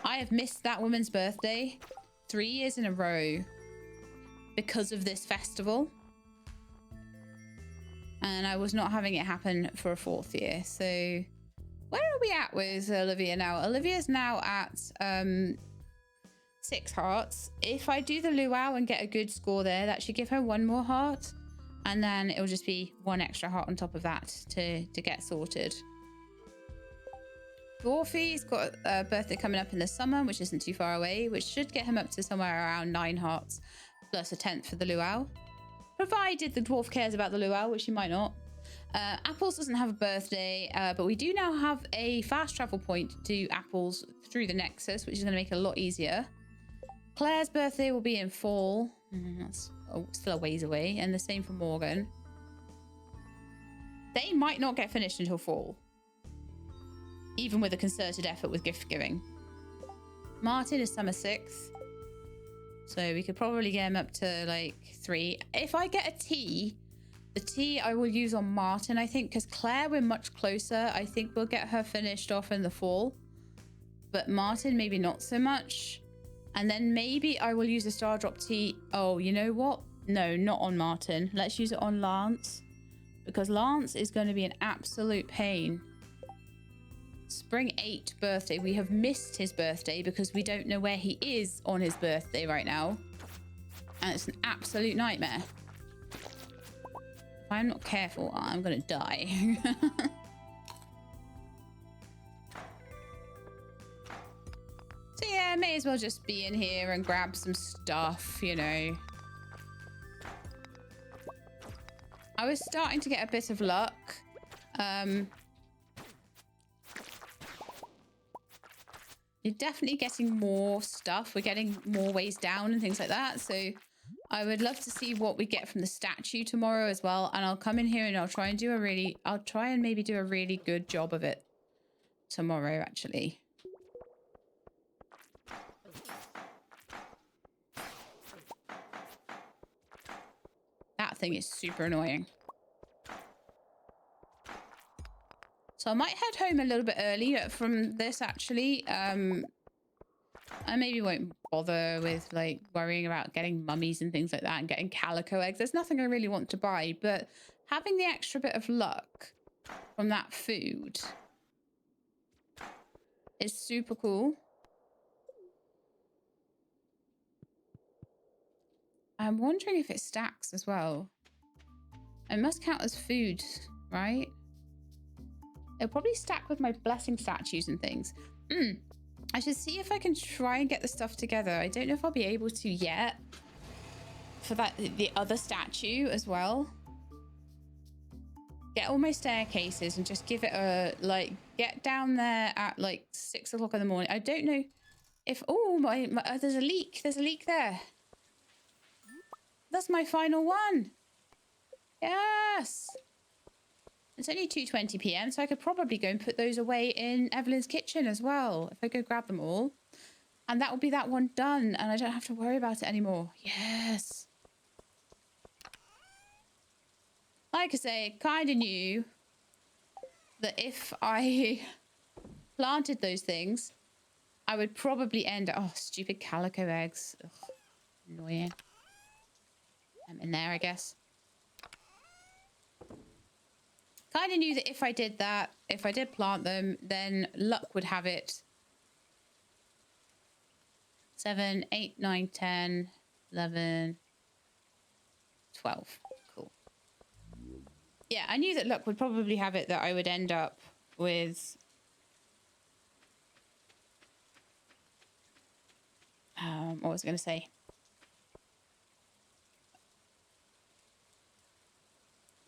I have missed that woman's birthday 3 years in a row because of this festival. And I was not having it happen for a 4th year. So where are we at with Olivia now? Olivia's now at 6 hearts. If I do the luau and get a good score there, that should give her 1 more heart. And then it'll just be 1 extra heart on top of that to get sorted. Dwarfy's got a birthday coming up in the summer, which isn't too far away, which should get him up to somewhere around 9 hearts, plus a 10th for the luau. Provided the dwarf cares about the luau, which he might not. Apples doesn't have a birthday, but we do now have a fast travel point to Apples through the Nexus, which is going to make it a lot easier. Claire's birthday will be in fall. That's still a ways away, and the same for Morgan. They might not get finished until fall, even with a concerted effort with gift giving. Martin is summer 6th, so we could probably get him up to like 3. If I get a T, the T I will use on Martin, I think, because Claire, we're much closer. I think we'll get her finished off in the fall, but Martin maybe not so much. And then maybe I will use a star drop T. Oh, you know what? No, not on Martin. Let's use it on Lance, because Lance is going to be an absolute pain. Spring 8 birthday. We have missed his birthday because we don't know where he is on his birthday right now. And it's an absolute nightmare. If I'm not careful, I'm going to die. So yeah, may as well just be in here and grab some stuff, you know. I was starting to get a bit of luck. You're definitely getting more stuff. We're getting more ways down and things like that. So I would love to see what we get from the statue tomorrow as well. And I'll come in here and I'll try and maybe do a really good job of it tomorrow, actually. That thing is super annoying. So I might head home a little bit early from this, actually. I maybe won't bother with, like, worrying about getting mummies and things like that and getting calico eggs. There's nothing I really want to buy, but having the extra bit of luck from that food is super cool. I'm wondering if it stacks as well. It must count as food, right? It'll probably stack with my blessing statues and things. I should see if I can try and get the stuff together. I don't know if I'll be able to yet. For the other statue as well. Get all my staircases and just give it a, like, get down there at like 6 o'clock in the morning. I don't know if, oh, there's a leak. There's a leak there. That's my final one. Yes. It's only 2:20 p.m, so I could probably go and put those away in Evelyn's kitchen as well. If I go grab them all. And that will be that one done. And I don't have to worry about it anymore. Yes. Like I say, kind of knew that if I planted those things, I would probably end up... Oh, stupid calico eggs. Ugh, annoying. I'm in there, I guess. Kind of knew that if I did that, if I did plant them, then luck would have it. 7, 8, 9, 10, 11, 12. Cool. Yeah, I knew that luck would probably have it that I would end up with... what was I going to say?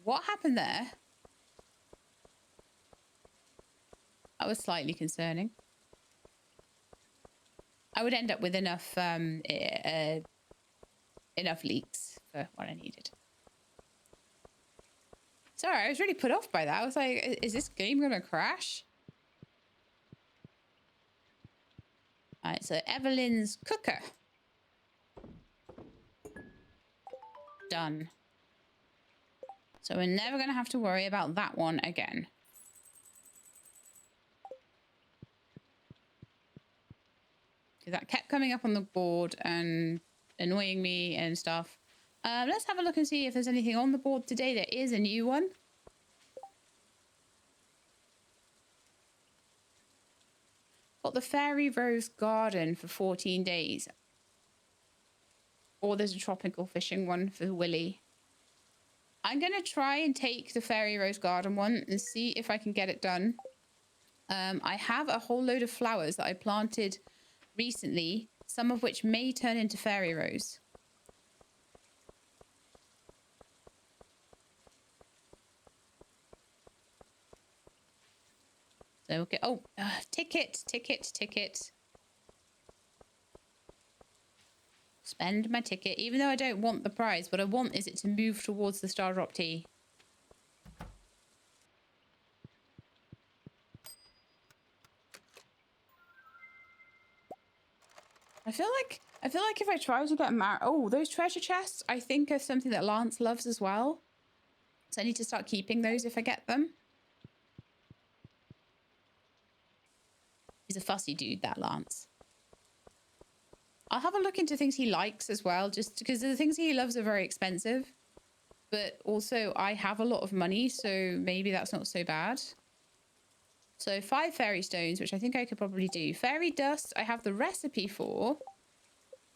What happened there? That was slightly concerning. I would end up with enough enough leaks for what I needed. Sorry, I was really put off by that. I was like, is this game gonna crash? Alright, so Evelyn's cooker. Done. So we're never gonna have to worry about that one again. Because that kept coming up on the board and annoying me and stuff. Let's have a look and see if there's anything on the board today. There is a new one. Got the Fairy Rose Garden for 14 days. Or there's a tropical fishing one for Willy. I'm going to try and take the Fairy Rose Garden one and see if I can get it done. I have a whole load of flowers that I planted recently, some of which may turn into Fairy Rose. So we'll get, oh, ticket. Spend my ticket, even though I don't want the prize. What I want is it to move towards the Star Drop Tea. I feel like if I try to get married... Oh, those treasure chests, I think, are something that Lance loves as well. So I need to start keeping those if I get them. He's a fussy dude, that Lance. I'll have a look into things he likes as well, just because the things he loves are very expensive. But also, I have a lot of money, so maybe that's not so bad. So 5 fairy stones, which I think I could probably do. Fairy dust, I have the recipe for.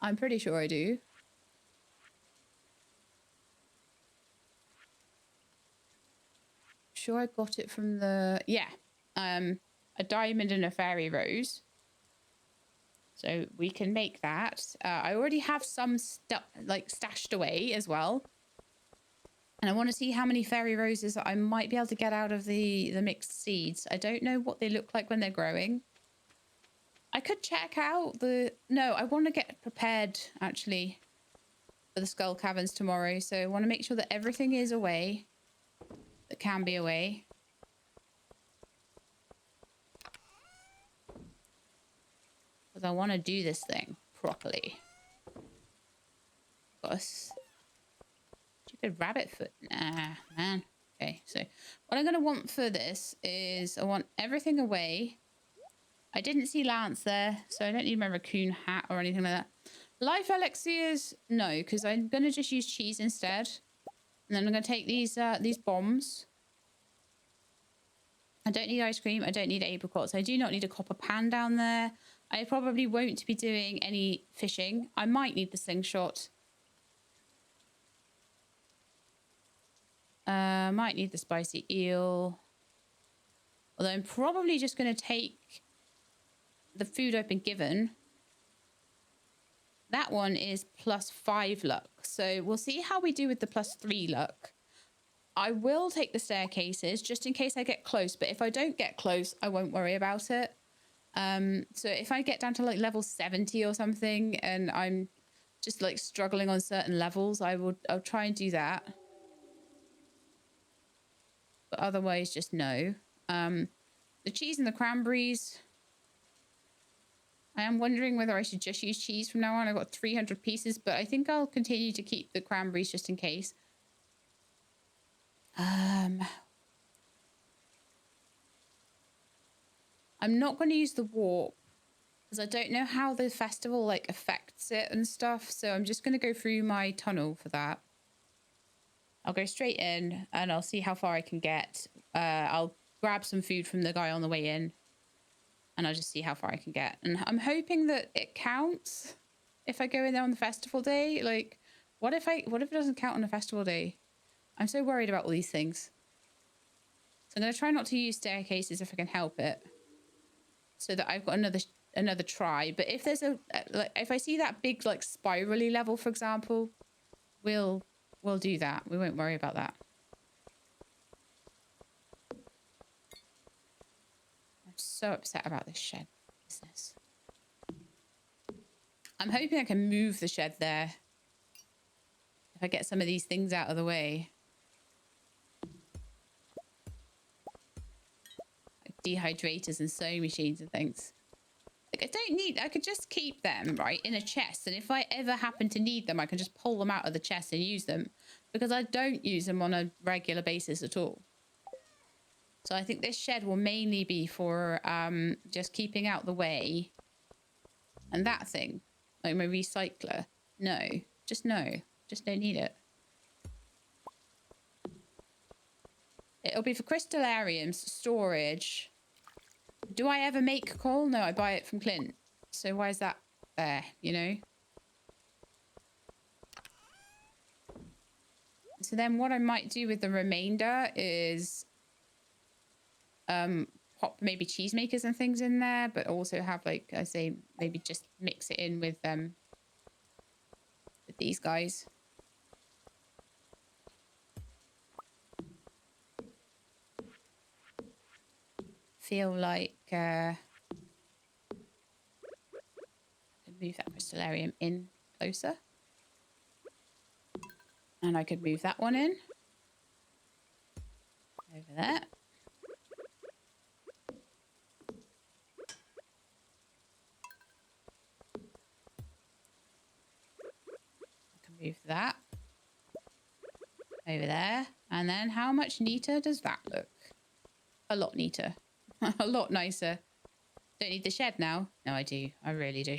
I'm pretty sure I do. Sure I got it from the... Yeah. A diamond and a fairy rose. So we can make that. I already have some stuff like stashed away as well. And I want to see how many fairy roses I might be able to get out of the mixed seeds. I don't know what they look like when they're growing. I could check out the... No, I want to get prepared, actually, for the Skull Caverns tomorrow. So I want to make sure that everything is away that can be away. Because I want to do this thing properly. Got a stupid rabbit foot. Nah, man. Okay, so what I'm going to want for this is I want everything away. I didn't see Lance there, so I don't need my raccoon hat or anything like that. Life elixirs, no, because I'm going to just use cheese instead. And then I'm going to take these bombs. I don't need ice cream. I don't need apricots. I do not need a copper pan down there. I probably won't be doing any fishing. I might need the slingshot. Might need the spicy eel. Although I'm probably just going to take the food I've been given. That one is +5 luck. So we'll see how we do with the +3 luck. I will take the staircases just in case I get close. But if I don't get close, I won't worry about it. So if I get down to like level 70 or something and I'm just like struggling on certain levels, I'll try and do that. But otherwise, just no. The cheese and the cranberries. I am wondering whether I should just use cheese from now on. I've got 300 pieces, but I think I'll continue to keep the cranberries just in case. I'm not going to use the warp because I don't know how the festival like affects it and stuff. So I'm just going to go through my tunnel for that. I'll go straight in and I'll see how far I can get. I'll grab some food from the guy on the way in. And I'll just see how far I can get. And I'm hoping that it counts if I go in there on the festival day. Like, what if it doesn't count on the festival day? I'm so worried about all these things. So I'm going to try not to use staircases if I can help it. So that I've got another try. But if there's if I see that big like spirally level, for example, we'll do that. We won't worry about that. So upset about this shed business. I'm hoping I can move the shed there if I get some of these things out of the way. Like dehydrators and sewing machines and things. Like I could just keep them right in a chest, and if I ever happen to need them I can just pull them out of the chest and use them, because I don't use them on a regular basis at all. So I think this shed will mainly be for just keeping out the way. And that thing, like my recycler, no. Just don't need it. It'll be for crystallariums, storage. Do I ever make coal? No, I buy it from Clint. So why is that there, you know? So then what I might do with the remainder is... pop maybe cheesemakers and things in there, but also have, like I say, maybe just mix it in with these guys. Feel like I could move that crystallarium in closer, and I could move that one in over there. Move that over there. And then how much neater does that look? A lot neater. A lot nicer. Don't need the shed now. No, I do. I really do.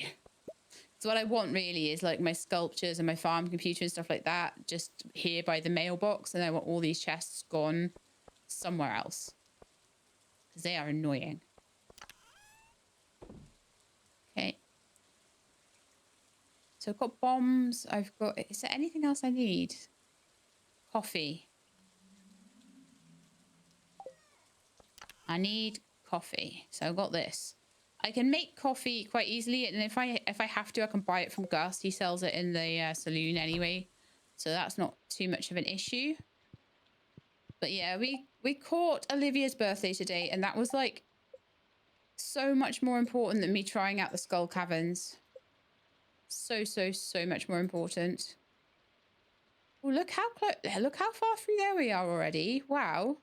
So what I want really is like my sculptures and my farm computer and stuff like that just here by the mailbox, and I want all these chests gone somewhere else. because they are annoying. Okay. So I've got bombs. I've got... Is there anything else I need? Coffee. I need coffee. So I've got this. I can make coffee quite easily, and if I have to, I can buy it from Gus. He sells it in the saloon anyway, so that's not too much of an issue. But yeah, we caught Olivia's birthday today, and that was like so much more important than me trying out the skull caverns. So much more important. Oh, look how close! Look how far through there we are already. Wow.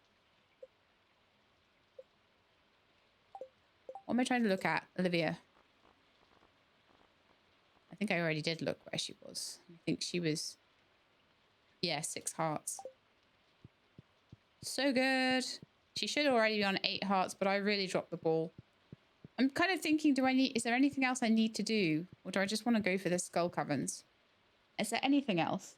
What am I trying to look at, Olivia? I think I already did look where she was. I think she was... Yeah, 6 hearts. So good. She should already be on 8 hearts, but I really dropped the ball. I'm kind of thinking, is there anything else I need to do? Or do I just want to go for the skull caverns? Is there anything else?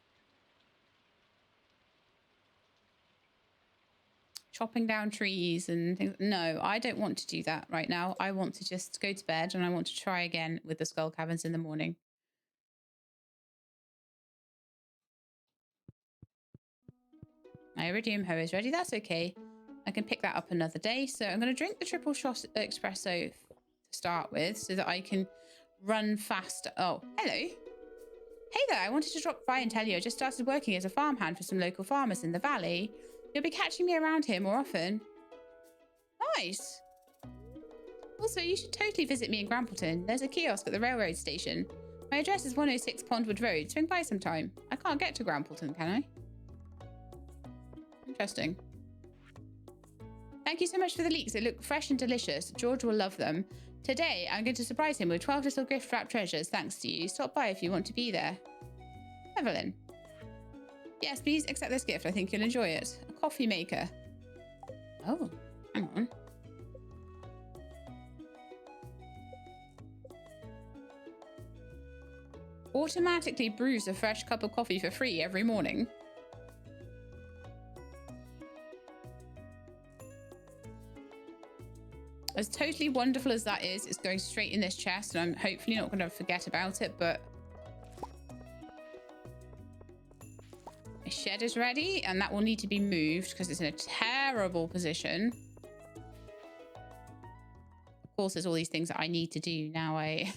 Chopping down trees and things. No, I don't want to do that right now. I want to just go to bed, and I want to try again with the skull caverns in the morning. My iridium hoe is ready. That's okay. I can pick that up another day. So I'm going to drink the triple shot espresso to start with so that I can run faster. Oh, hello. Hey there. I wanted to drop by and tell you I just started working as a farmhand for some local farmers in the valley. You'll be catching me around here more often. Nice. Also, you should totally visit me in Grampleton. There's a kiosk at the railroad station. My address is 106 Pondwood Road. Swing by sometime. I can't get to Grampleton, can I? Interesting. Thank you so much for the leeks. They look fresh and delicious. George will love them. Today, I'm going to surprise him with 12 little gift-wrapped treasures thanks to you. Stop by if you want to be there. Evelyn. Yes, please accept this gift. I think you'll enjoy it. A coffee maker. Oh, hang on. Automatically brews a fresh cup of coffee for free every morning. As totally wonderful as that is, it's going straight in this chest, and I'm hopefully not going to forget about it, but... My shed is ready, and that will need to be moved because it's in a terrible position. Of course, there's all these things that I need to do. Now I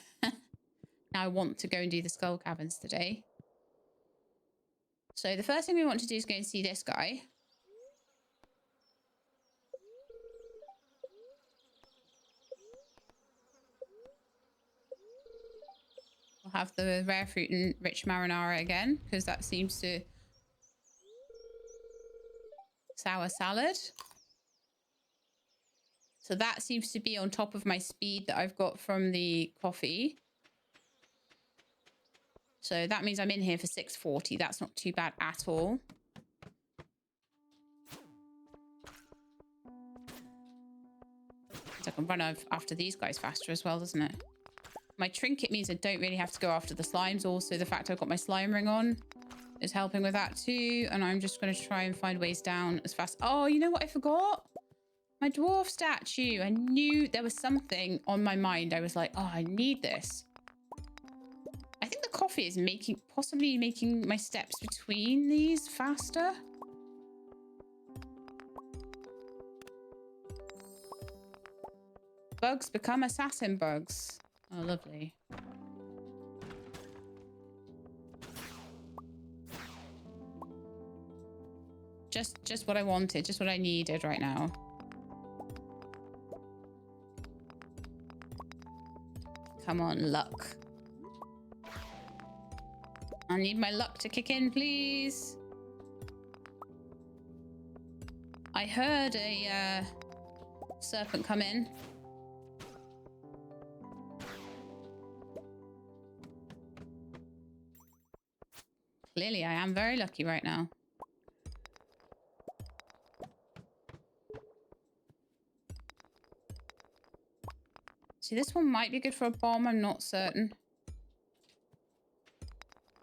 want to go and do the skull caverns today. So the first thing we want to do is go and see this guy. We'll have the rare fruit and rich marinara again, because that seems to... Sour salad. So that seems to be on top of my speed that I've got from the coffee. So that means I'm in here for 640. That's not too bad at all. I can run after these guys faster as well, doesn't it? My trinket means I don't really have to go after the slimes. Also, the fact I've got my slime ring on is helping with that too. And I'm just going to try and find ways down as fast. Oh, you know what I forgot? My dwarf statue. I knew there was something on my mind. I was like, oh, I need this. I think the coffee is possibly making my steps between these faster. Bugs become assassin bugs. Oh, lovely. Just what I wanted, just what I needed right now. Come on, luck. I need my luck to kick in, please. I heard a serpent come in. Clearly, I am very lucky right now. See, this one might be good for a bomb. I'm not certain.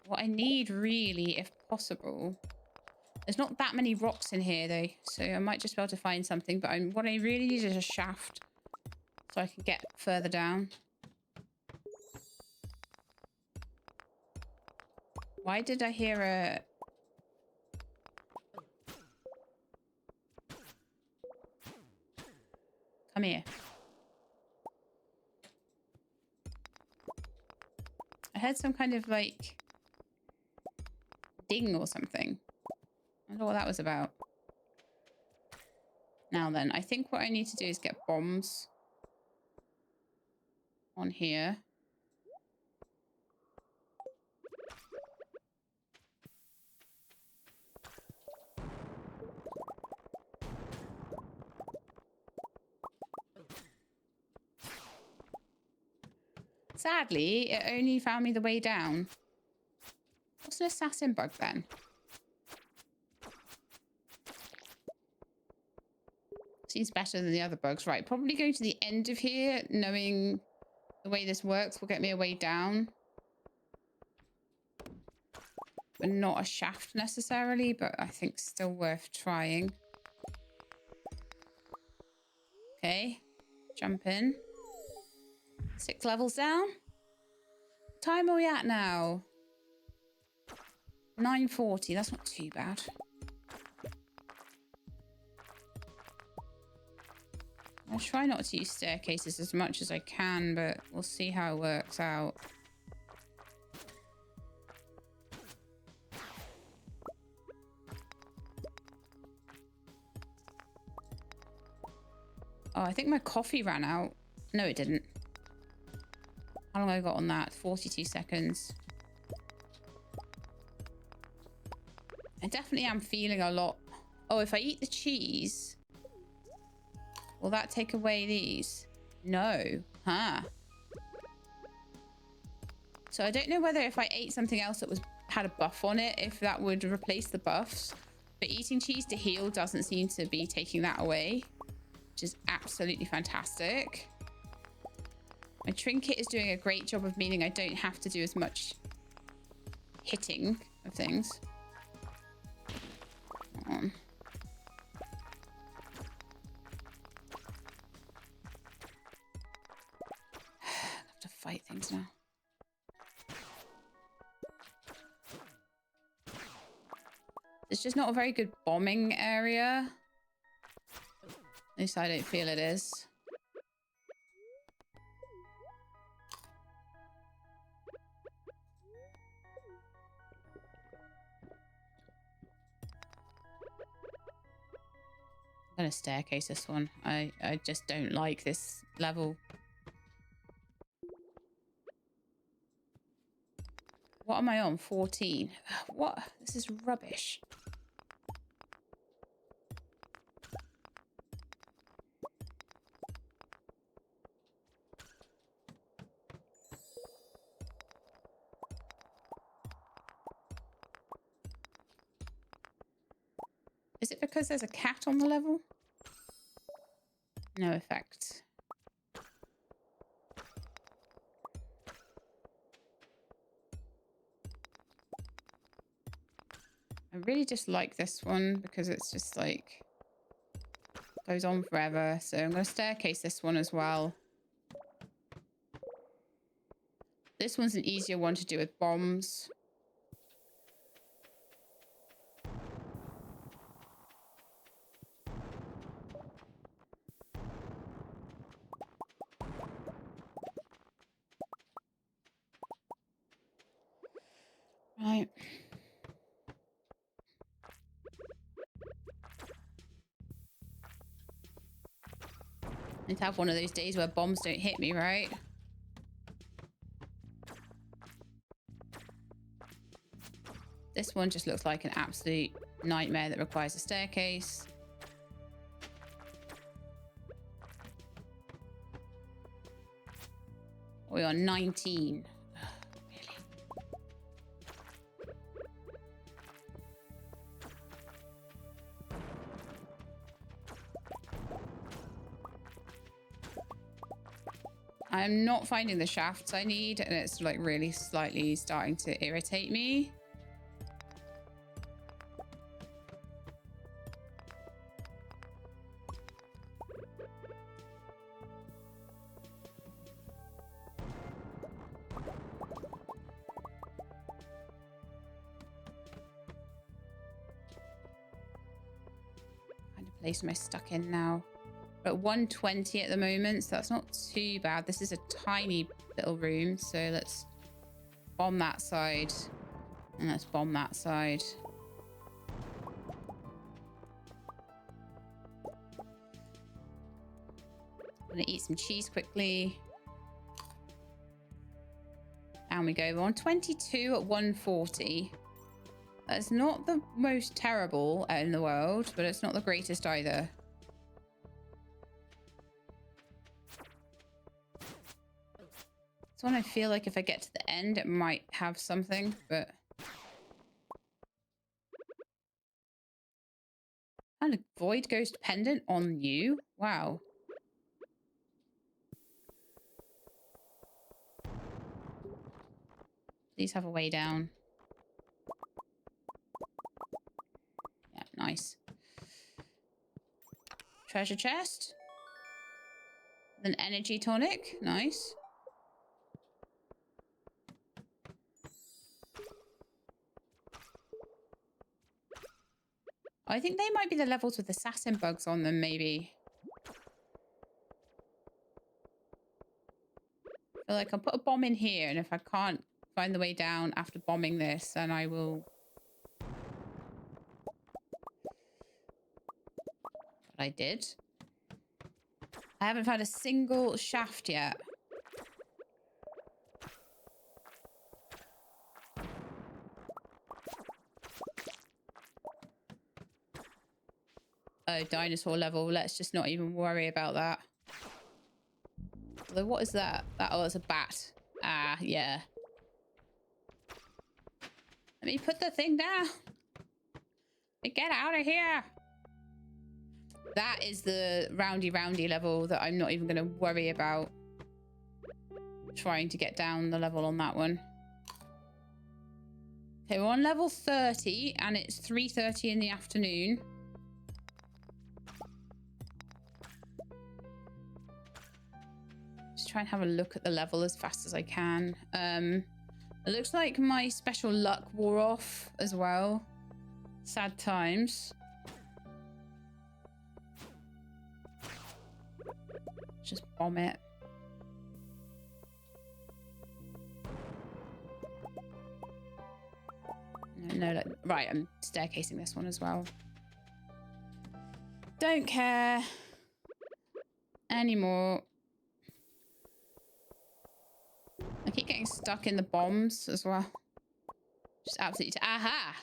What I need, really, if possible, There's not that many rocks in here though, so I might just be able to find something, but what I really need is a shaft so I can get further down. Why did I hear a... Come here. I heard some kind of like ding or something. I don't know what that was about. Now then, I think what I need to do is get bombs on here. Sadly, it only found me the way down. What's an assassin bug then? Seems better than the other bugs. Right, probably going to the end of here, knowing the way this works will get me a way down. But not a shaft necessarily, but I think still worth trying. Okay, jump in. 6 levels down. What time are we at now? 9:40. That's not too bad. I'll try not to use staircases as much as I can, but we'll see how it works out. Oh, I think my coffee ran out. No, it didn't. How long have I got on that? 42 seconds. I definitely am feeling a lot. Oh, if I eat the cheese, will that take away these? No. Huh. So I don't know whether if I ate something else that had a buff on it, if that would replace the buffs. But eating cheese to heal doesn't seem to be taking that away, which is absolutely fantastic. My trinket is doing a great job of meaning I don't have to do as much hitting of things. Come on. I have to fight things now. It's just not a very good bombing area. At least I don't feel it is. I'm gonna staircase this one. I just don't like this level. What am I on? 14. What? This is rubbish. Is it because there's a cat on the level? No effect. I really just like this one because it's just like goes on forever. So I'm going to staircase this one as well. This one's an easier one to do with bombs. Right. I need to have one of those days where bombs don't hit me, right? This one just looks like an absolute nightmare that requires a staircase. We're on 19. I'm not finding the shafts I need, and it's like really slightly starting to irritate me. place am I stuck in now? We're at 120 at the moment, so that's not too bad. This is a tiny little room, so let's bomb that side. And let's bomb that side. I'm gonna eat some cheese quickly. Down we go. We're on 22 at 140. That's not the most terrible in the world, but it's not the greatest either. It's one I feel like if I get to the end, it might have something, but... And a void ghost pendant on you? Wow. Please have a way down. Yeah, nice. Treasure chest. An energy tonic. Nice. I think they might be the levels with assassin bugs on them, maybe. I feel like I'll put a bomb in here, and if I can't find the way down after bombing this, then I will... But I did. I haven't found a single shaft yet. Oh, dinosaur level. Let's just not even worry about that. Although, what is that? Oh, it's a bat. Ah, yeah. Let me put the thing down. Get out of here. That is the roundy level that I'm not even going to worry about trying to get down the level on that one. Okay, we're on level 30 and it's 3:30 in the afternoon. Just try and have a look at the level as fast as I can. It looks like my special luck wore off as well. Sad times. Just bomb it. No, right, I'm staircasing this one as well. Don't care anymore. I keep getting stuck in the bombs as well. Just absolutely... Aha!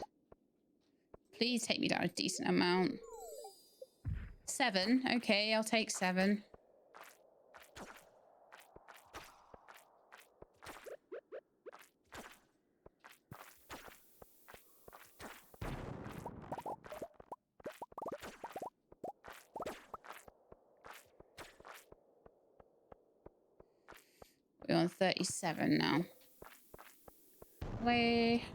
Please take me down a decent amount. 7. Okay, I'll take 7. We're on 37 now. Way.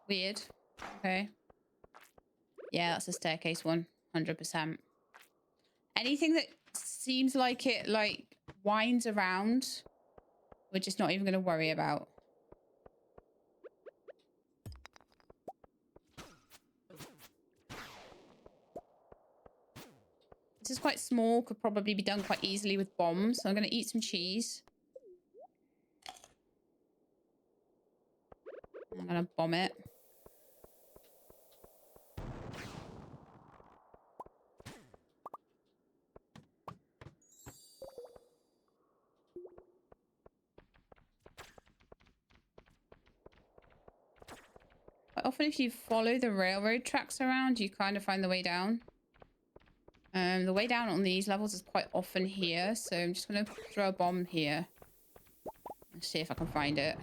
Weird. Okay. Yeah, that's a staircase one. 100%. Anything that seems like it, like, winds around, we're just not even going to worry about. This is quite small. Could probably be done quite easily with bombs. So I'm going to eat some cheese. I'm going to bomb it. Quite often if you follow the railroad tracks around, you kind of find the way down. The way down on these levels is quite often here, so I'm just going to throw a bomb here. Let's see if I can find it.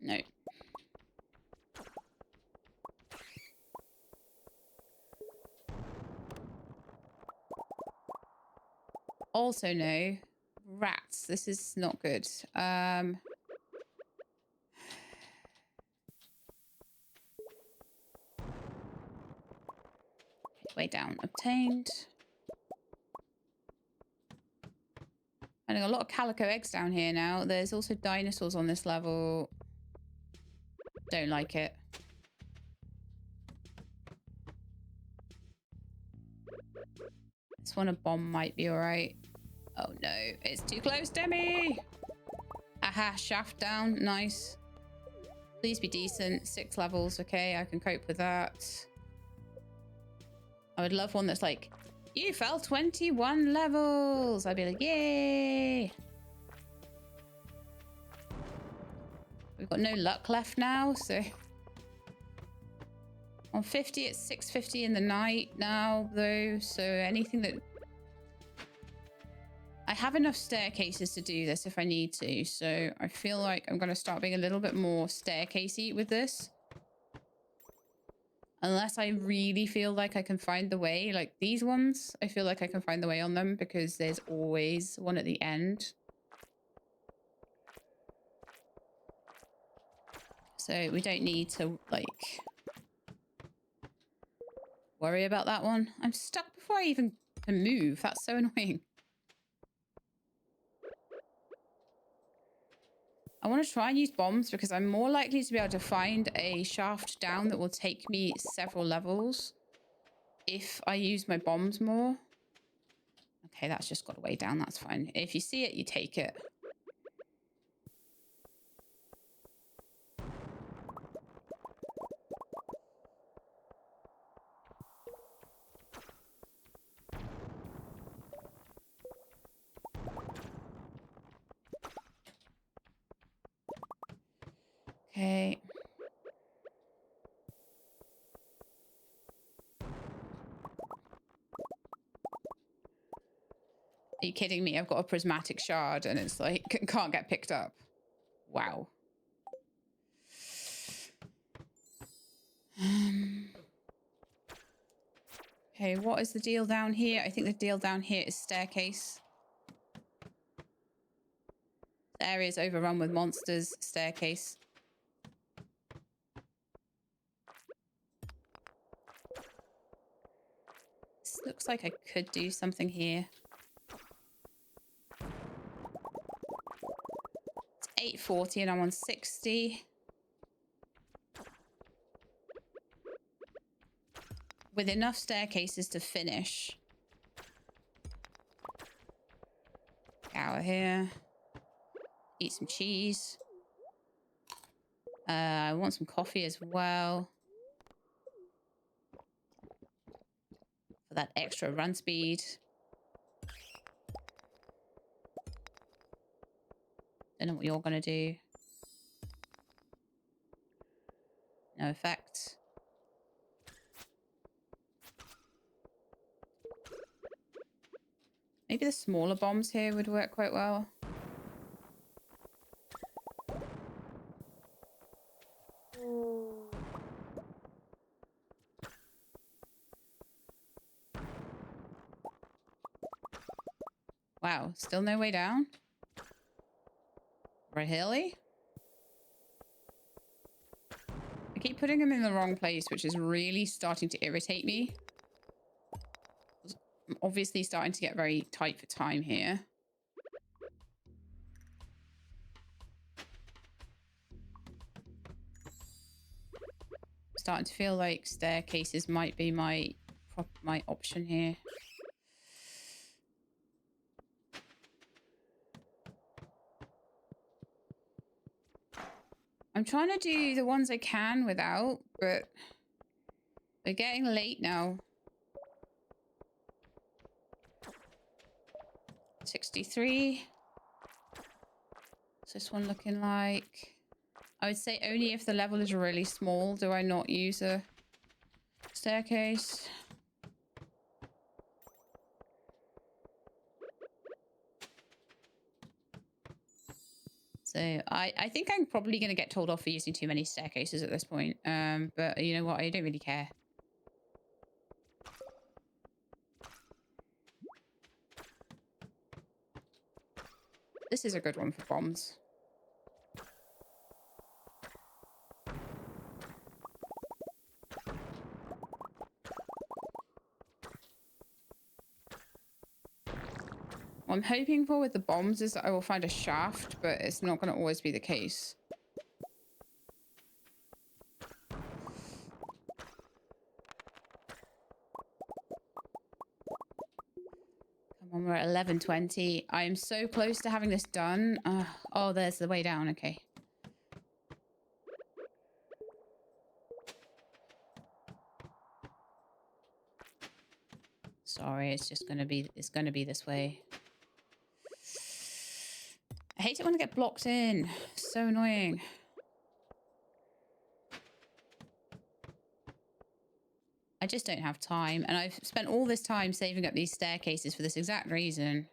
No. Also no. Rats. This is not good. Way down. Obtained. Finding a lot of calico eggs down here now. There's also dinosaurs on this level. Don't like it. This one, a bomb might be alright. Oh no, it's too close to me! Aha, shaft down. Nice. Please be decent. 6 levels. Okay, I can cope with that. I would love one that's like, you fell 21 levels. I'd be like, yay! We've got no luck left now, so... On 50, it's 6:50 in the night now, though, so anything that... I have enough staircases to do this if I need to, so I feel like I'm going to start being a little bit more staircasey with this. Unless I really feel like I can find the way. Like these ones, I feel like I can find the way on them because there's always one at the end. So we don't need to, like, worry about that one. I'm stuck before I even can move. That's so annoying. I want to try and use bombs because I'm more likely to be able to find a shaft down that will take me several levels if I use my bombs more. Okay, that's just got a way down. That's fine. If you see it, you take it. Okay. Are you kidding me? I've got a prismatic shard and it's like, can't get picked up. Wow. Okay, what is the deal down here? I think the deal down here is staircase. The area is overrun with monsters. Staircase. This looks like I could do something here. It's 8:40 and I'm on 60. With enough staircases to finish. Out of here. Eat some cheese. I want some coffee as well. For that extra run speed. Don't know what you're gonna do. No effect. Maybe the smaller bombs here would work quite well. Wow, still no way down? Really? I keep putting them in the wrong place, which is really starting to irritate me. I'm obviously starting to get very tight for time here. Starting to feel like staircases might be my option here. I'm trying to do the ones I can without, but they're getting late now. 63. What's this one looking like? I would say only if the level is really small do I not use a staircase. So I think I'm probably going to get told off for using too many staircases at this point. But you know what? I don't really care. This is a good one for bombs. What I'm hoping for with the bombs is that I will find a shaft, but it's not going to always be the case. Come on, we're at 11:20. I am so close to having this done. Oh, there's the way down. Okay. Sorry, it's just gonna be this way. I hate it when I get blocked in. So annoying. I just don't have time, and I've spent all this time saving up these staircases for this exact reason.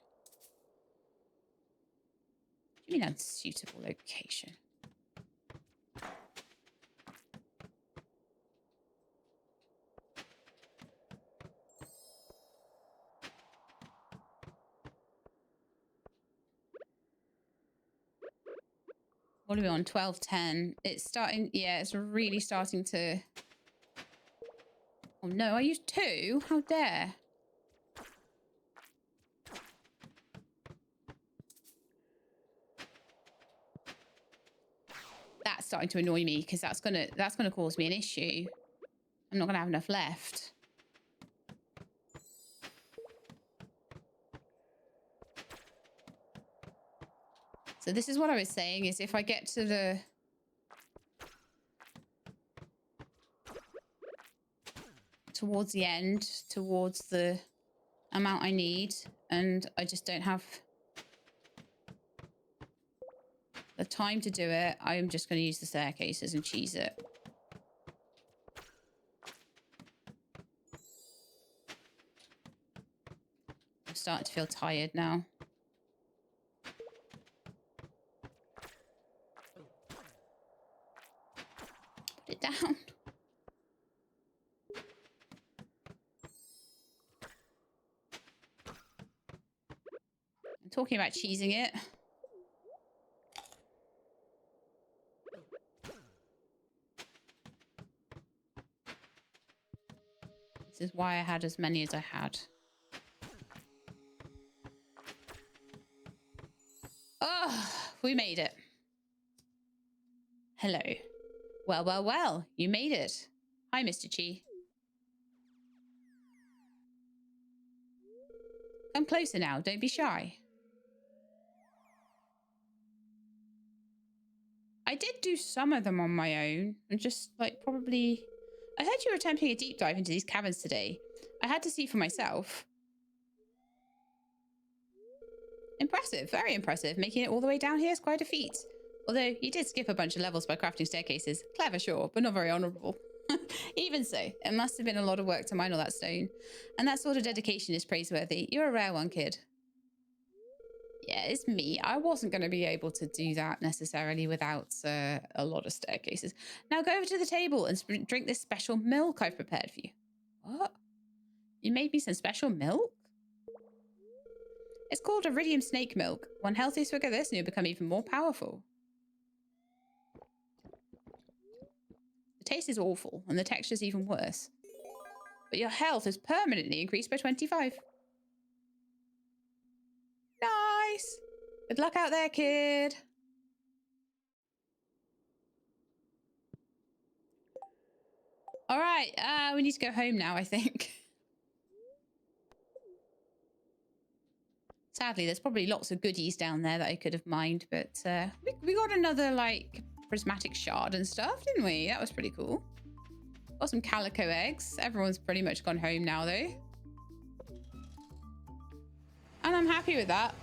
What do you mean unsuitable location? What are we on? 12:10. It's starting. Yeah, it's really starting to. Oh no, I used 2. How dare. That's starting to annoy me because that's gonna cause me an issue. I'm not gonna have enough left. So this is what I was saying, is if I get to the towards the end, towards the amount I need, and I just don't have the time to do it, I'm just going to use the staircases and cheese it. I'm starting to feel tired now. Put it down. I'm talking about cheesing it. This is why I had as many as I had. Oh, we made it. Hello. Well, well, well, you made it. Hi, Mr. Chi. Come closer now, don't be shy. I did do some of them on my own, and just like probably... I heard you were attempting a deep dive into these caverns today. I had to see for myself. Impressive, very impressive. Making it all the way down here is quite a feat. Although you did skip a bunch of levels by crafting staircases. Clever, sure, but not very honourable. Even so, it must have been a lot of work to mine all that stone. And that sort of dedication is praiseworthy. You're a rare one, kid. Yeah, it's me. I wasn't going to be able to do that necessarily without a lot of staircases. Now go over to the table and drink this special milk I've prepared for you. What? You made me some special milk? It's called iridium snake milk. One healthy swig of this and you'll become even more powerful. The taste is awful and the texture is even worse. But your health is permanently increased by 25. Nice. Good luck out there, kid. All right, we need to go home now, I think. Sadly, there's probably lots of goodies down there that I could have mined, but we got another, like, prismatic shard and stuff, didn't we? That was pretty cool. Got some calico eggs. Everyone's pretty much gone home now, though. And I'm happy with that.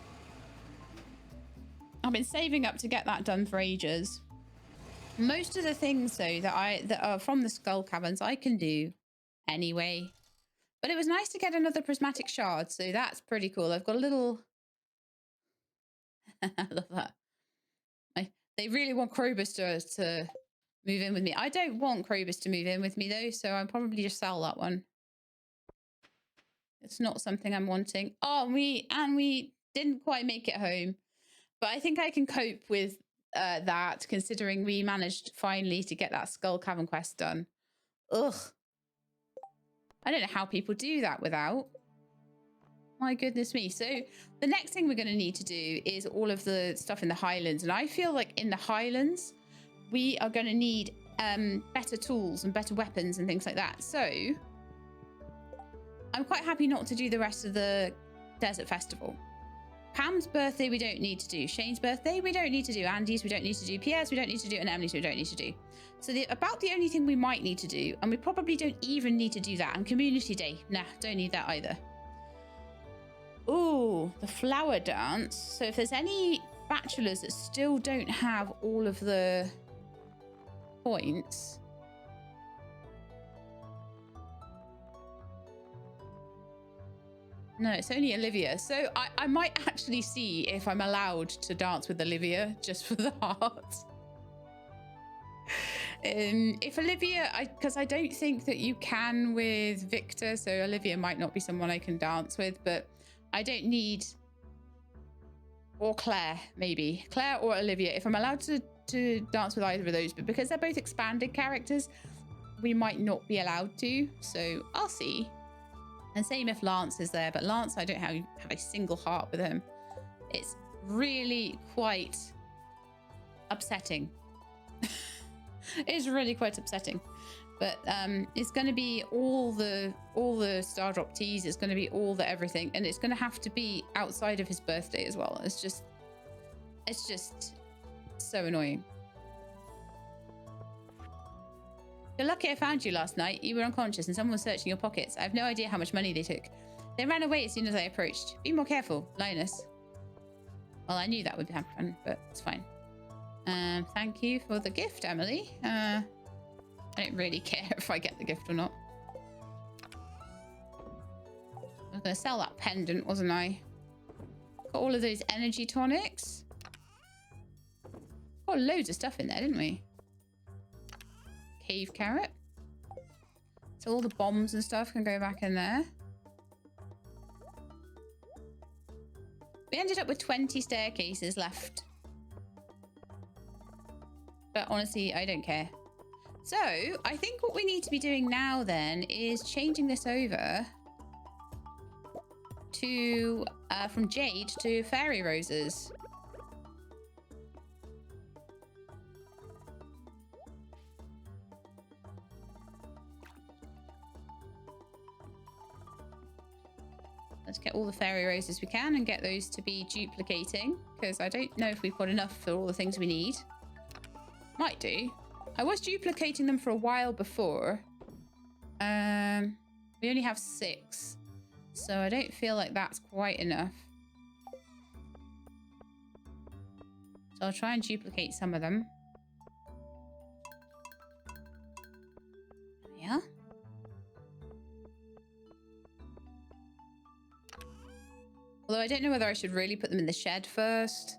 I've been saving up to get that done for ages. Most of the things, though, that are from the skull caverns, I can do anyway. But it was nice to get another prismatic shard, so that's pretty cool. I've got a little... I love that. They really want Krobus to move in with me. I don't want Krobus to move in with me, though, so I'll probably just sell that one. It's not something I'm wanting. Oh, we didn't quite make it home. But I think I can cope with that, considering we managed finally to get that Skull Cavern quest done. Ugh. I don't know how people do that without. My goodness me. So the next thing we're going to need to do is all of the stuff in the Highlands. And I feel like in the Highlands, we are going to need better tools and better weapons and things like that. So I'm quite happy not to do the rest of the Desert Festival. Pam's birthday, we don't need to do. Shane's birthday, we don't need to do. Andy's, we don't need to do. Pierre's, we don't need to do. And Emily's, we don't need to do. So about the only thing we might need to do, and we probably don't even need to do that. And Community Day, nah, don't need that either. Ooh, the flower dance. So if there's any bachelors that still don't have all of the points. No, it's only Olivia. So I might actually see if I'm allowed to dance with Olivia just for the heart. If Olivia, because I don't think that you can with Victor, so Olivia might not be someone I can dance with, but I don't need, or Claire, maybe. Claire or Olivia, if I'm allowed to dance with either of those, but because they're both expanded characters, we might not be allowed to, so I'll see. And same if Lance is there, but Lance, I don't have a single heart with him. It's really quite upsetting. It's really quite upsetting. But it's going to be all the Star Drop teas. It's going to be all the everything, and it's going to have to be outside of his birthday as well. It's just so annoying. You're lucky I found you last night. You were unconscious and someone was searching your pockets. I have no idea how much money they took. They ran away as soon as I approached. Be more careful, Linus. Well, I knew that would happen, but it's fine. Thank you for the gift, Emily. I don't really care if I get the gift or not. I was going to sell that pendant, wasn't I? Got all of those energy tonics. Got loads of stuff in there, didn't we? Cave carrot. So all the bombs and stuff can go back in there. We ended up with 20 staircases left. But honestly, I don't care. So I think what we need to be doing now then is changing this over to from jade to fairy roses. Let's get all the fairy roses we can and get those to be duplicating, because I don't know if we've got enough for all the things we need. Might do. I was duplicating them for a while before. We only have 6, so I don't feel like that's quite enough. So I'll try and duplicate some of them. Yeah. Although I don't know whether I should really put them in the shed first.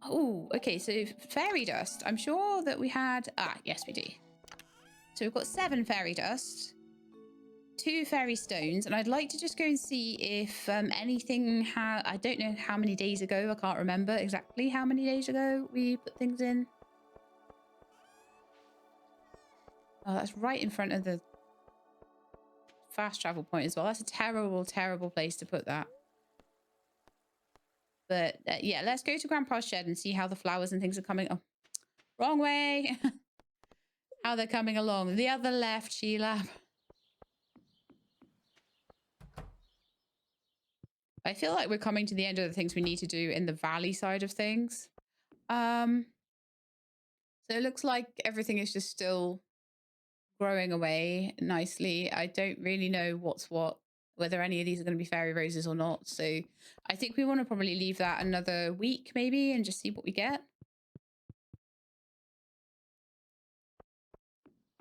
Oh, okay, so fairy dust. I'm sure that we had... Ah, yes, we do. So we've got 7 fairy dust, 2 fairy stones, and I'd like to just go and see if anything... I don't know how many days ago. I can't remember exactly how many days ago we put things in. Oh, that's right in front of the fast travel point as well. That's a terrible, terrible place to put that. But yeah, let's go to Grandpa's shed and see how the flowers and things are coming. Oh, wrong way. How they're coming along. The other left, Sheila. I feel like we're coming to the end of the things we need to do in the valley side of things. So it looks like everything is just still growing away nicely. I don't really know what's what, whether any of these are going to be fairy roses or not. So I think we want to probably leave that another week maybe and just see what we get.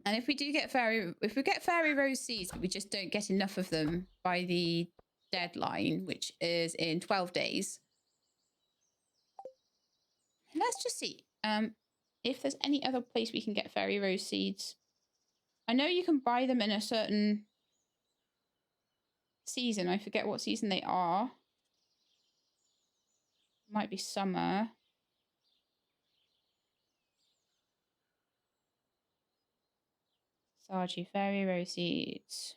And if we do get fairy rose seeds, but we just don't get enough of them by the deadline, which is in 12 days. Let's just see if there's any other place we can get fairy rose seeds. I know you can buy them in a certain season. I forget what season they are. Might be summer. Stardew fairy rose seeds.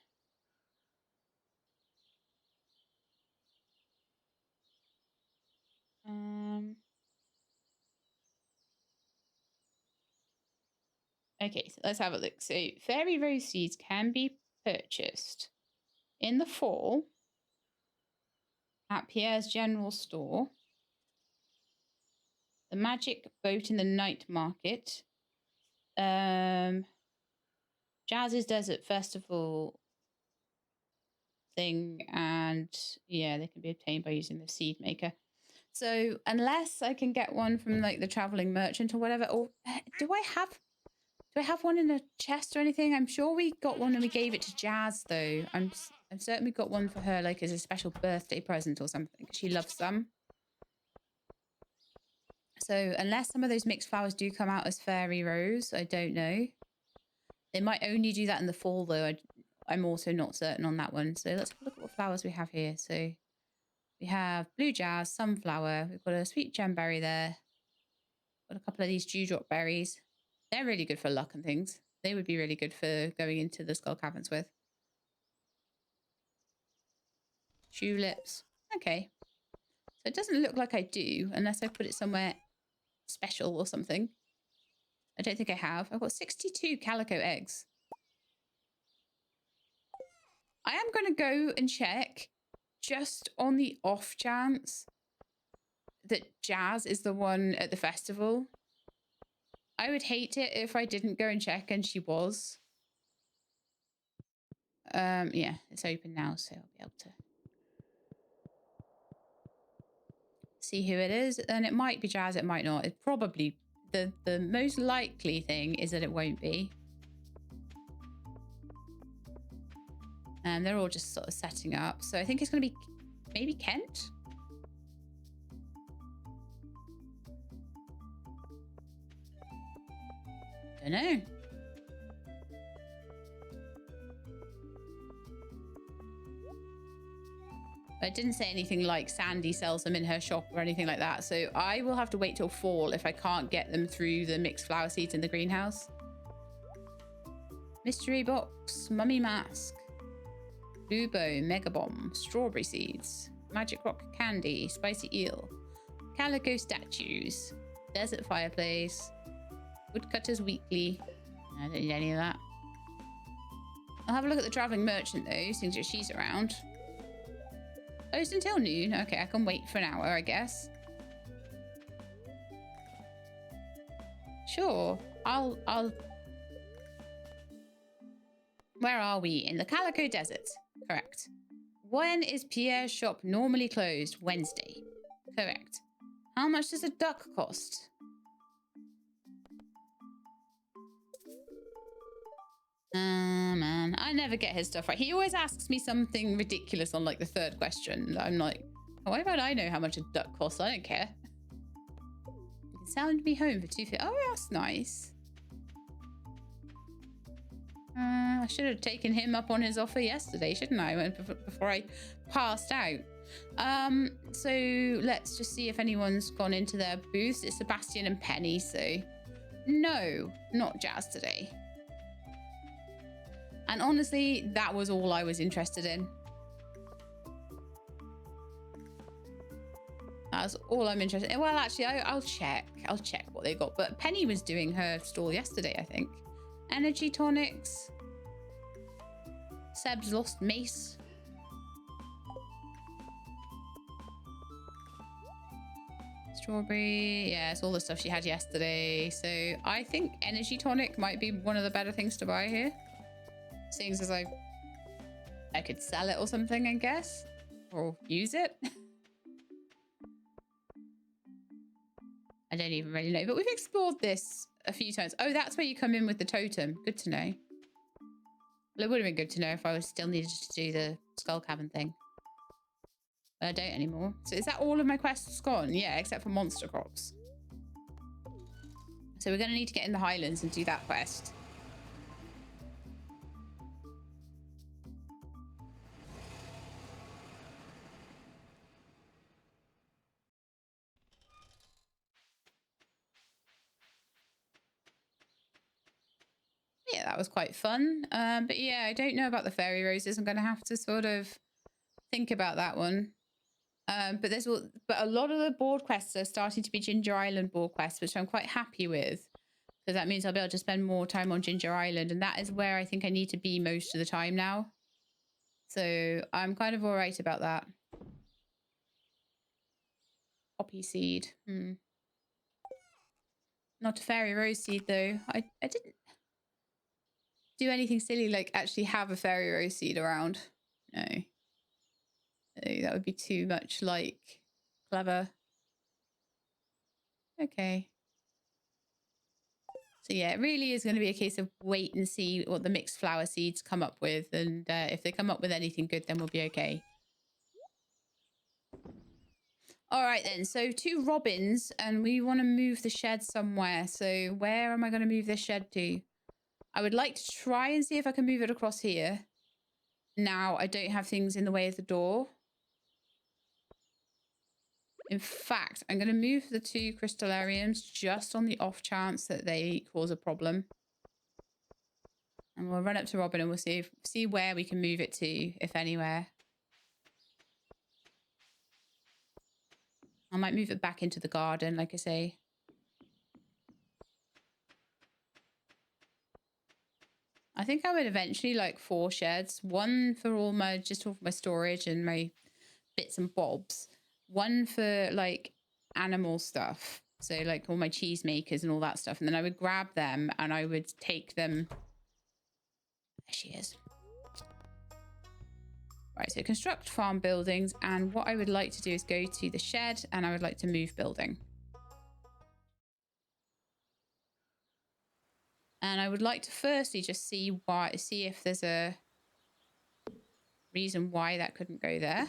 Okay, so let's have a look. So fairy rose seeds can be purchased in the fall at Pierre's General Store, the Magic Boat in the Night Market, Jazz's Desert Festival thing, and yeah, they can be obtained by using the seed maker. So unless I can get one from like the traveling merchant or whatever, or do I have one in a chest or anything? I'm sure we got one and we gave it to Jazz though. I'm certain we got one for her like as a special birthday present or something. She loves them. So unless some of those mixed flowers do come out as fairy rose, I don't know. They might only do that in the fall though. I'm also not certain on that one. So let's have a look at what flowers we have here. So we have blue jazz, sunflower. We've got a sweet gemberry there. Got a couple of these dewdrop berries. They're really good for luck and things. They would be really good for going into the skull caverns with. Tulips. Okay. So it doesn't look like I do unless I put it somewhere special or something. I don't think I have. I've got 62 calico eggs. I am going to go and check just on the off chance that Jazz is the one at the festival. I would hate it if I didn't go and check and she was. Yeah, it's open now, so I'll be able to see who it is. And it might be Jazz, it might not. It's probably the most likely thing is that it won't be. And they're all just sort of setting up. So I think it's going to be maybe Kent. Don't know. It didn't say anything like Sandy sells them in her shop or anything like that. So I will have to wait till fall if I can't get them through the mixed flower seeds in the greenhouse. Mystery box, mummy mask, blue bow, mega bomb, strawberry seeds, magic rock candy, spicy eel, calico statues, desert fireplace, woodcutters weekly. I don't need any of that. I'll have a look at the traveling merchant though, since she's around. Closed until noon. Okay, I can wait for an hour, I guess. Sure. I'll... Where are we? In the Calico Desert. Correct. When is Pierre's shop normally closed? Wednesday. Correct. How much does a duck cost? Man, I never get his stuff right. He always asks me something ridiculous on like the third question. I'm like, oh, why would I know how much a duck costs? I don't care. You can sound me home for $2.50. Oh, that's nice. I should have taken him up on his offer yesterday, shouldn't I? Before I passed out. So let's just see if anyone's gone into their booths. It's Sebastian and Penny, so no, not Jazz today. And honestly, that was all I was interested in. That's all I'm interested in. Well, actually, I'll check. I'll check what they got. But Penny was doing her stall yesterday, I think. Energy tonics. Seb's lost mace. Strawberry. Yeah, it's all the stuff she had yesterday. So I think energy tonic might be one of the better things to buy here. Seeing as I could sell it or something, I guess. Or use it. I don't even really know. But we've explored this a few times. Oh, that's where you come in with the totem. Good to know. Well, it would have been good to know if I was still needed to do the skull cavern thing. But I don't anymore. So is that all of my quests gone? Yeah, except for monster crops. So we're going to need to get in the Highlands and do that quest. Yeah, that was quite fun. But yeah, I don't know about the fairy roses. I'm going to have to sort of think about that one. But a lot of the board quests are starting to be Ginger Island board quests, which I'm quite happy with. So that means I'll be able to spend more time on Ginger Island. And that is where I think I need to be most of the time now. So I'm kind of all right about that. Poppy seed. Not a fairy rose seed, though. I didn't do anything silly like actually have a fairy rose seed around. No. That would be too much like clever. Okay. So yeah, it really is going to be a case of wait and see what the mixed flower seeds come up with. And if they come up with anything good, then we'll be okay. All right, then. So 2 robins, and we want to move the shed somewhere. So where am I going to move this shed to? I would like to try and see if I can move it across here. Now, I don't have things in the way of the door. In fact, I'm going to move the 2 crystallariums just on the off chance that they cause a problem. And we'll run up to Robin and we'll see where we can move it to, if anywhere. I might move it back into the garden, like I say. I think I would eventually like 4 sheds. One for all my storage and my bits and bobs. One for like animal stuff. So like all my cheese makers and all that stuff. And then I would grab them and I would take them. There she is. Right, so construct farm buildings. And what I would like to do is go to the shed and I would like to move building. And I would like to firstly just see if there's a reason why that couldn't go there.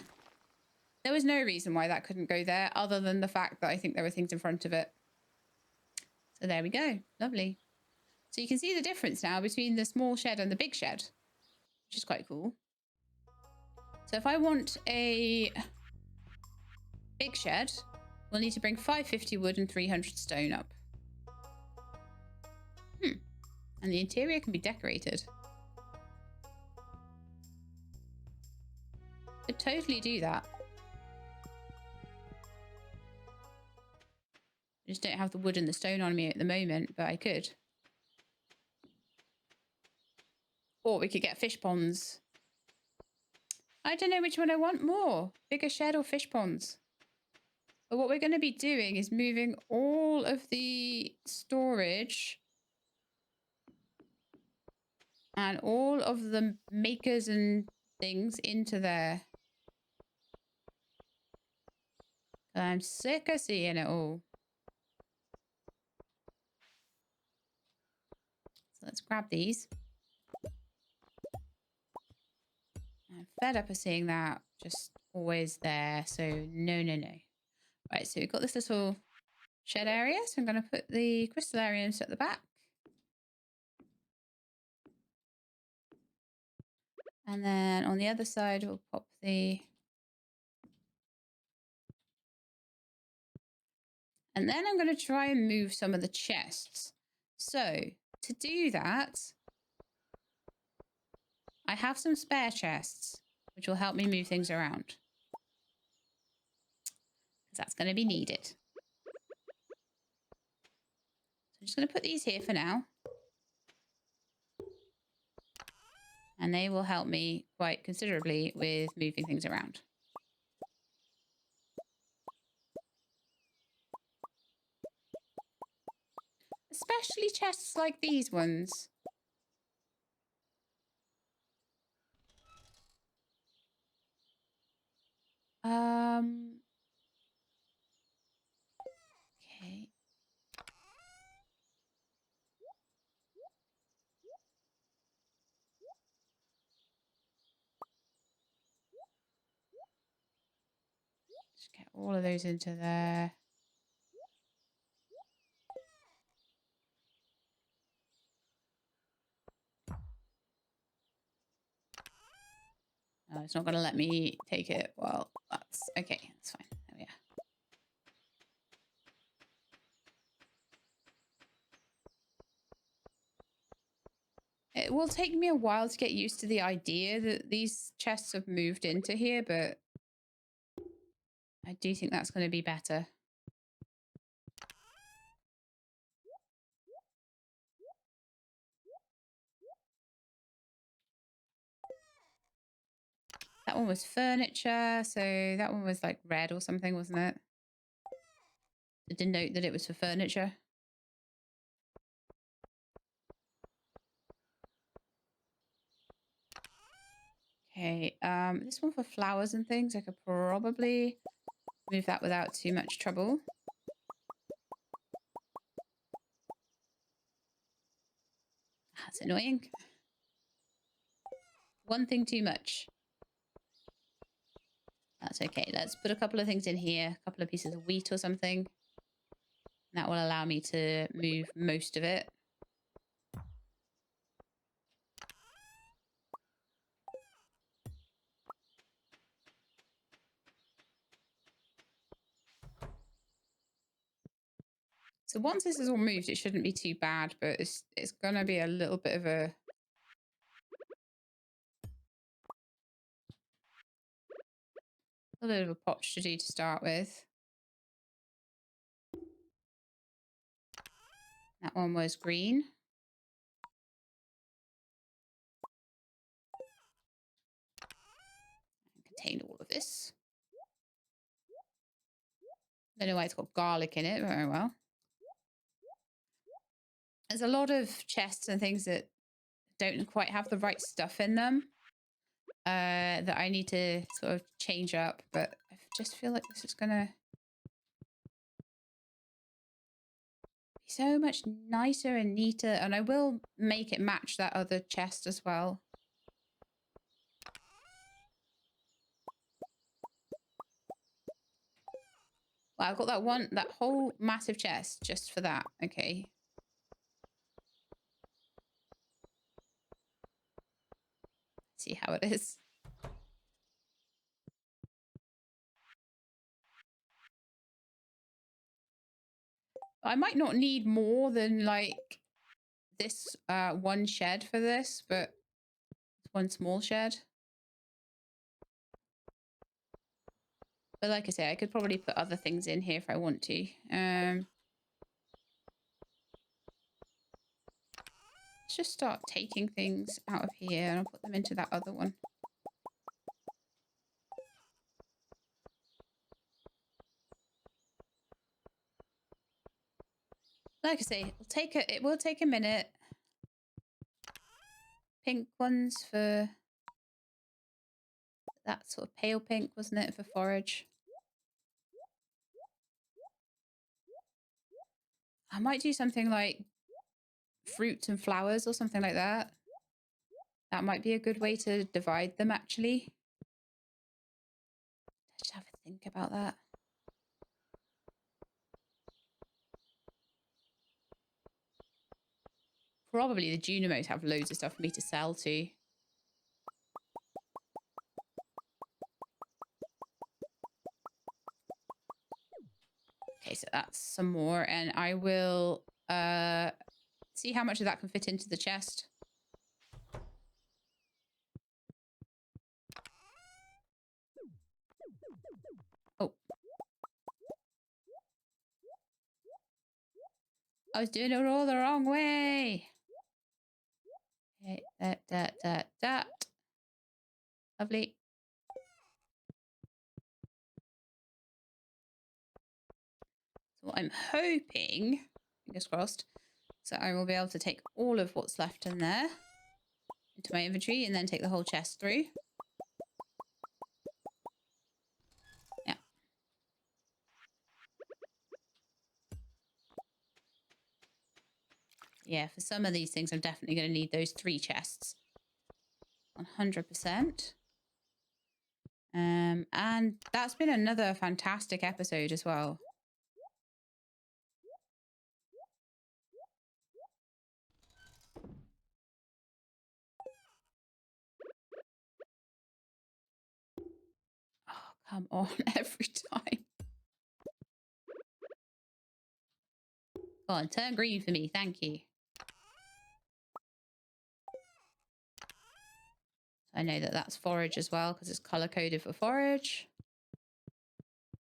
There was no reason why that couldn't go there other than the fact that I think there were things in front of it. So there we go. Lovely. So you can see the difference now between the small shed and the big shed, which is quite cool. So if I want a big shed, we'll need to bring 550 wood and 300 stone up. And the interior can be decorated. Could totally do that. I just don't have the wood and the stone on me at the moment, but I could. Or we could get fish ponds. I don't know which one I want more. Bigger shed or fish ponds. But what we're going to be doing is moving all of the storage and all of the makers and things into there. I'm sick of seeing it all. So let's grab these. I'm fed up of seeing that just always there. So no. Right, so we've got this little shed area. So I'm going to put the crystallariums at the back. And then on the other side, we'll pop the... And then I'm going to try and move some of the chests. So to do that, I have some spare chests, which will help me move things around. Because that's going to be needed. So I'm just going to put these here for now. And they will help me quite considerably with moving things around. Especially chests like these ones. Okay. Just get all of those into there. No, it's not going to let me take it. Well, that's okay. That's fine. There we are. It will take me a while to get used to the idea that these chests have moved into here, but I do think that's going to be better. That one was furniture, so that one was like red or something, wasn't it? To denote that it was for furniture. Okay, this one for flowers and things, I could probably move that without too much trouble. That's annoying. One thing too much. That's okay. Let's put a couple of things in here, a couple of pieces of wheat or something. That will allow me to move most of it. So once this is all moved, it shouldn't be too bad, but it's gonna be a little bit of a potch to do to start with. That one was green. Contained all of this. I don't know why it's got garlic in it. Very well. There's a lot of chests and things that don't quite have the right stuff in them that I need to sort of change up, but I just feel like this is gonna be so much nicer and neater, and I will make it match that other chest as well. Well, I've got that whole massive chest just for that. Okay. See how it is. I might not need more than like this one shed for this, but it's one small shed. But like I say, I could probably put other things in here if I want to. Let's just start taking things out of here and I'll put them into that other one. Like I say, it will take a minute. Pink ones for that sort of pale pink, wasn't it, for forage? I might do something like fruits and flowers or something like that. That might be a good way to divide them, actually. Let's just have a think about that. Probably the Junimos have loads of stuff for me to sell too. Okay, so that's some more, and I will see how much of that can fit into the chest. Oh. I was doing it all the wrong way. Okay, that. Lovely. So I'm hoping, fingers crossed, so I will be able to take all of what's left in there into my inventory and then take the whole chest through. Yeah. Yeah, for some of these things, I'm definitely going to need those 3 chests. 100%. And that's been another fantastic episode as well. Oh, come on, every time. Go on, turn green for me. Thank you. I know that that's forage as well because it's color-coded for forage.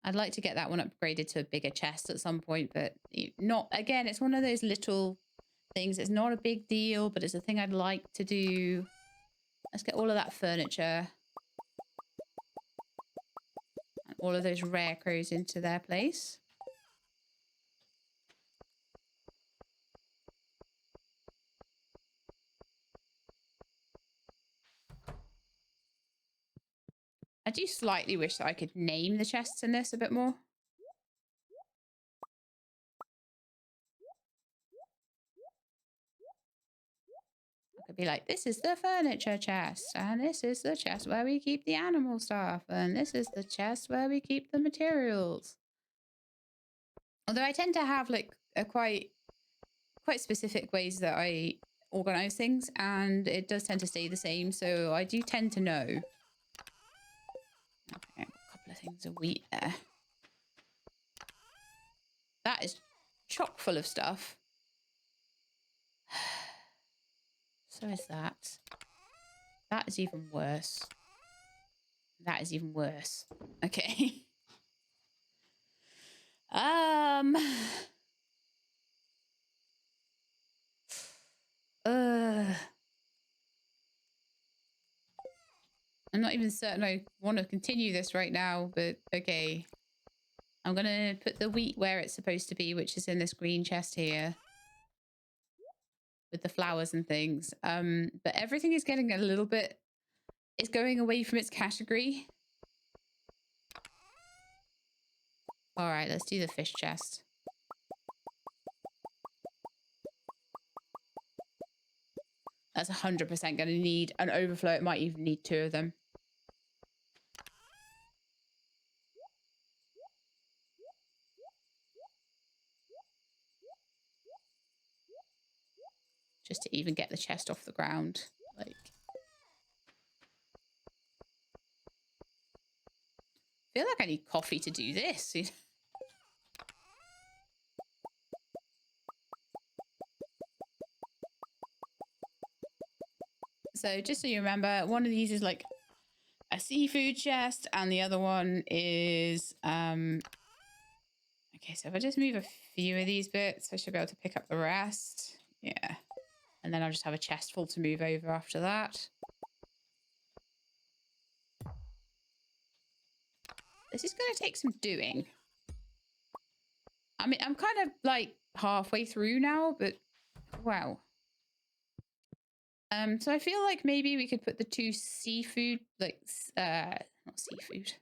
I'd like to get that one upgraded to a bigger chest at some point, but not, again, it's one of those little things. It's not a big deal, but it's a thing I'd like to do. Let's get all of that furniture. all of those rare crows into their place. I do slightly wish that I could name the chests in this a bit more. I could be like, this is the furniture chest, and this is the chest where we keep the animal stuff, and this is the chest where we keep the materials. Although I tend to have like a quite specific ways that I organize things, and it does tend to stay the same, so I do tend to know. Okay, a couple of things of wheat there. That is chock full of stuff. So is that. That is even worse. That is even worse. Okay. I'm not even certain I want to continue this right now, but okay. I'm going to put the wheat where it's supposed to be, which is in this green chest here. With the flowers and things. But everything is getting a little bit... It's going away from its category. All right, let's do the fish chest. That's 100% going to need an overflow. It might even need 2 of them. Just to even get the chest off the ground. Like... I feel like I need coffee to do this. So just so you remember, one of these is like a seafood chest, and the other one is okay, so if I just move a few of these bits, I should be able to pick up the rest. Yeah. And then I'll just have a chest full to move over after that. This is going to take some doing. I mean, I'm kind of like halfway through now, but wow. So I feel like maybe we could put the 2 seafood, like, not seafood,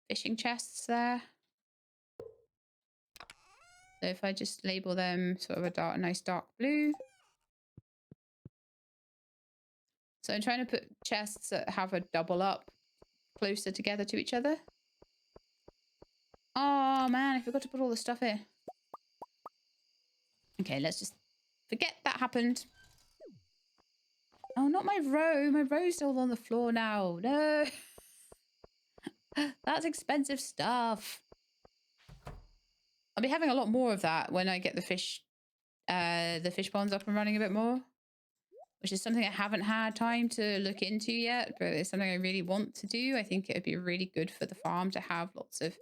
fishing chests there. So if I just label them sort of a nice dark blue. So I'm trying to put chests that have a double up closer together to each other. Oh man, I forgot to put all the stuff in. Okay, let's just forget that happened. Oh, not my row. My row's still on the floor now. No. That's expensive stuff. I'll be having a lot more of that when I get the fish ponds up and running a bit more. Which is something I haven't had time to look into yet, but it's something I really want to do. I think it would be really good for the farm to have lots of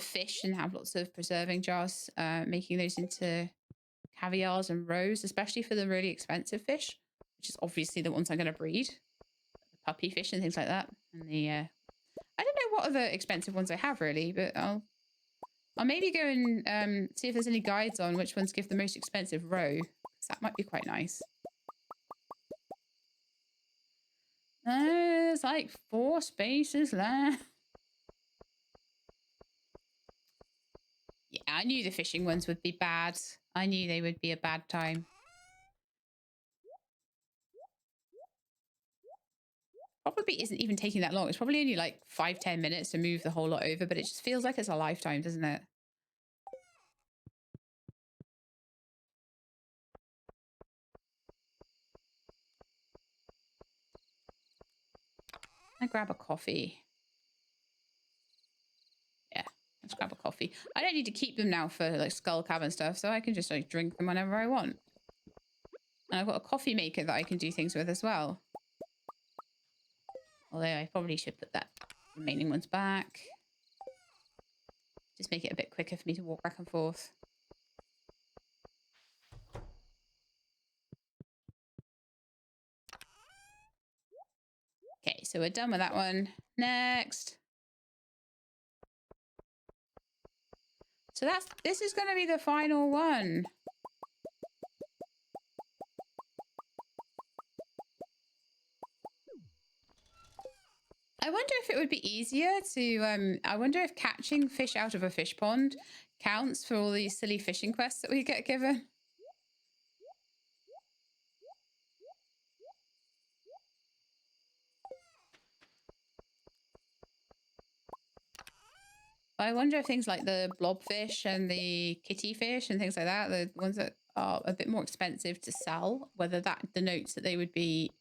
fish and have lots of preserving jars, making those into caviars and roes, especially for the really expensive fish, which is obviously the ones I'm going to breed. The puppy fish and things like that. And the, I don't know what other expensive ones I have really, but I'll maybe go and see if there's any guides on which ones give the most expensive roe. Because that might be quite nice. There's like 4 spaces left. Yeah, I knew the fishing ones would be bad. I knew they would be a bad time. Probably isn't even taking that long. It's probably only like 5-10 minutes to move the whole lot over, but it just feels like it's a lifetime, doesn't it? I grab a coffee. Yeah, let's grab a coffee. I don't need to keep them now for like Skull Cavern stuff, so I can just like drink them whenever I want. And I've got a coffee maker that I can do things with as well. Although I probably should put that remaining ones back. Just make it a bit quicker for me to walk back and forth. Okay, so we're done with that one. Next. So this is going to be the final one. I wonder if it would be easier to, I wonder if catching fish out of a fish pond counts for all these silly fishing quests that we get given. I wonder if things like the blobfish and the kitty fish and things like that, the ones that are a bit more expensive to sell, whether that denotes that they would be...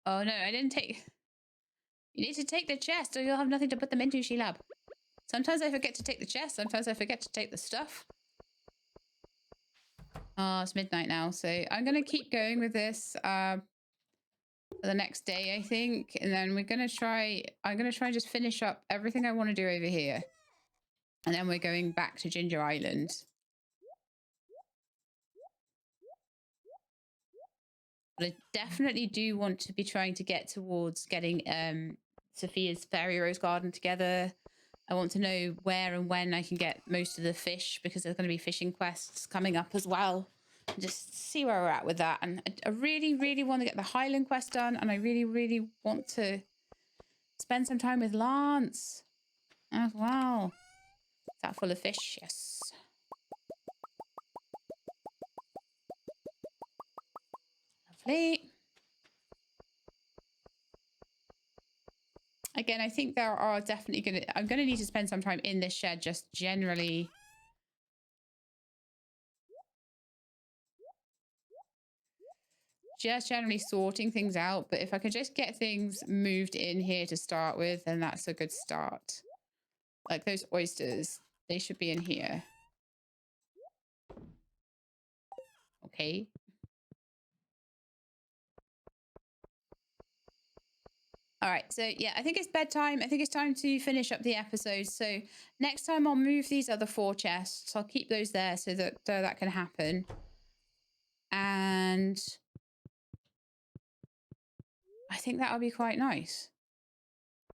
Oh no, I didn't take... You need to take the chest or you'll have nothing to put them into, Sheelab. Sometimes I forget to take the chest, sometimes I forget to take the stuff. Oh, it's midnight now, so I'm going to keep going with this for the next day, I think. And then I'm going to try and just finish up everything I want to do over here. And then we're going back to Ginger Island. But I definitely do want to be trying to get towards getting Sophia's Fairy Rose Garden together. I want to know where and when I can get most of the fish, because there's going to be fishing quests coming up as well. Just see where we're at with that. And I really, really want to get the Highland quest done. And I really, really want to spend some time with Lance as well. Is that full of fish? Yes. Lovely. Again, I think there are definitely I'm going to need to spend some time in this shed just generally. Just generally sorting things out. But if I could just get things moved in here to start with, then that's a good start. Like those oysters, they should be in here. Okay. All right, so yeah, I think it's bedtime. I think it's time to finish up the episode. So next time I'll move these other 4 chests. I'll keep those there so that that can happen. And I think that'll be quite nice.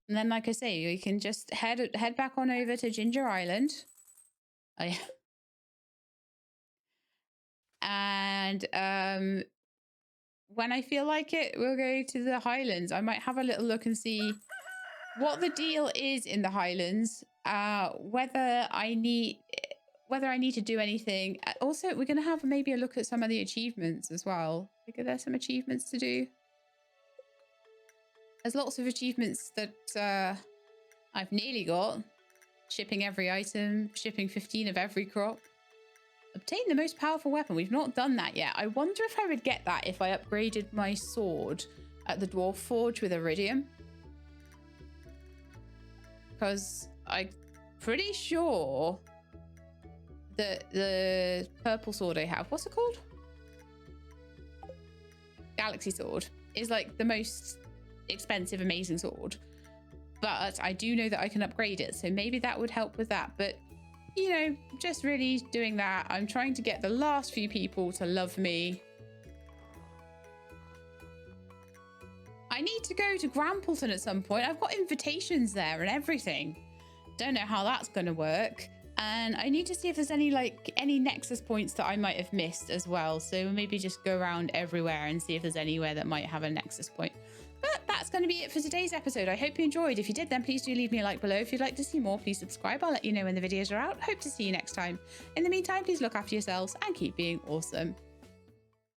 And then, like I say, you can just head back on over to Ginger Island. Oh yeah. And when I feel like it, we'll go to the Highlands. I might have a little look and see what the deal is in the Highlands. Whether I need to do anything. Also, we're going to have maybe a look at some of the achievements as well. I think there's some achievements to do. There's lots of achievements that I've nearly got. Shipping every item, shipping 15 of every crop. Obtain the most powerful weapon. We've not done that yet. I wonder if I would get that if I upgraded my sword at the Dwarf Forge with Iridium. Because I'm pretty sure that the purple sword I have, what's it called? Galaxy Sword, is like the most expensive, amazing sword. But I do know that I can upgrade it. So maybe that would help with that. But you know, just really doing that. I'm trying to get the last few people to love me. I need to go to Grampleton at some point. I've got invitations there and everything. Don't know how that's going to work. And I need to see if there's any Nexus points that I might have missed as well. So maybe just go around everywhere and see if there's anywhere that might have a Nexus point. But that's going to be it for today's episode. I hope you enjoyed. If you did, then please do leave me a like below. If you'd like to see more, please subscribe. I'll let you know when the videos are out. Hope to see you next time. In the meantime, please look after yourselves and keep being awesome.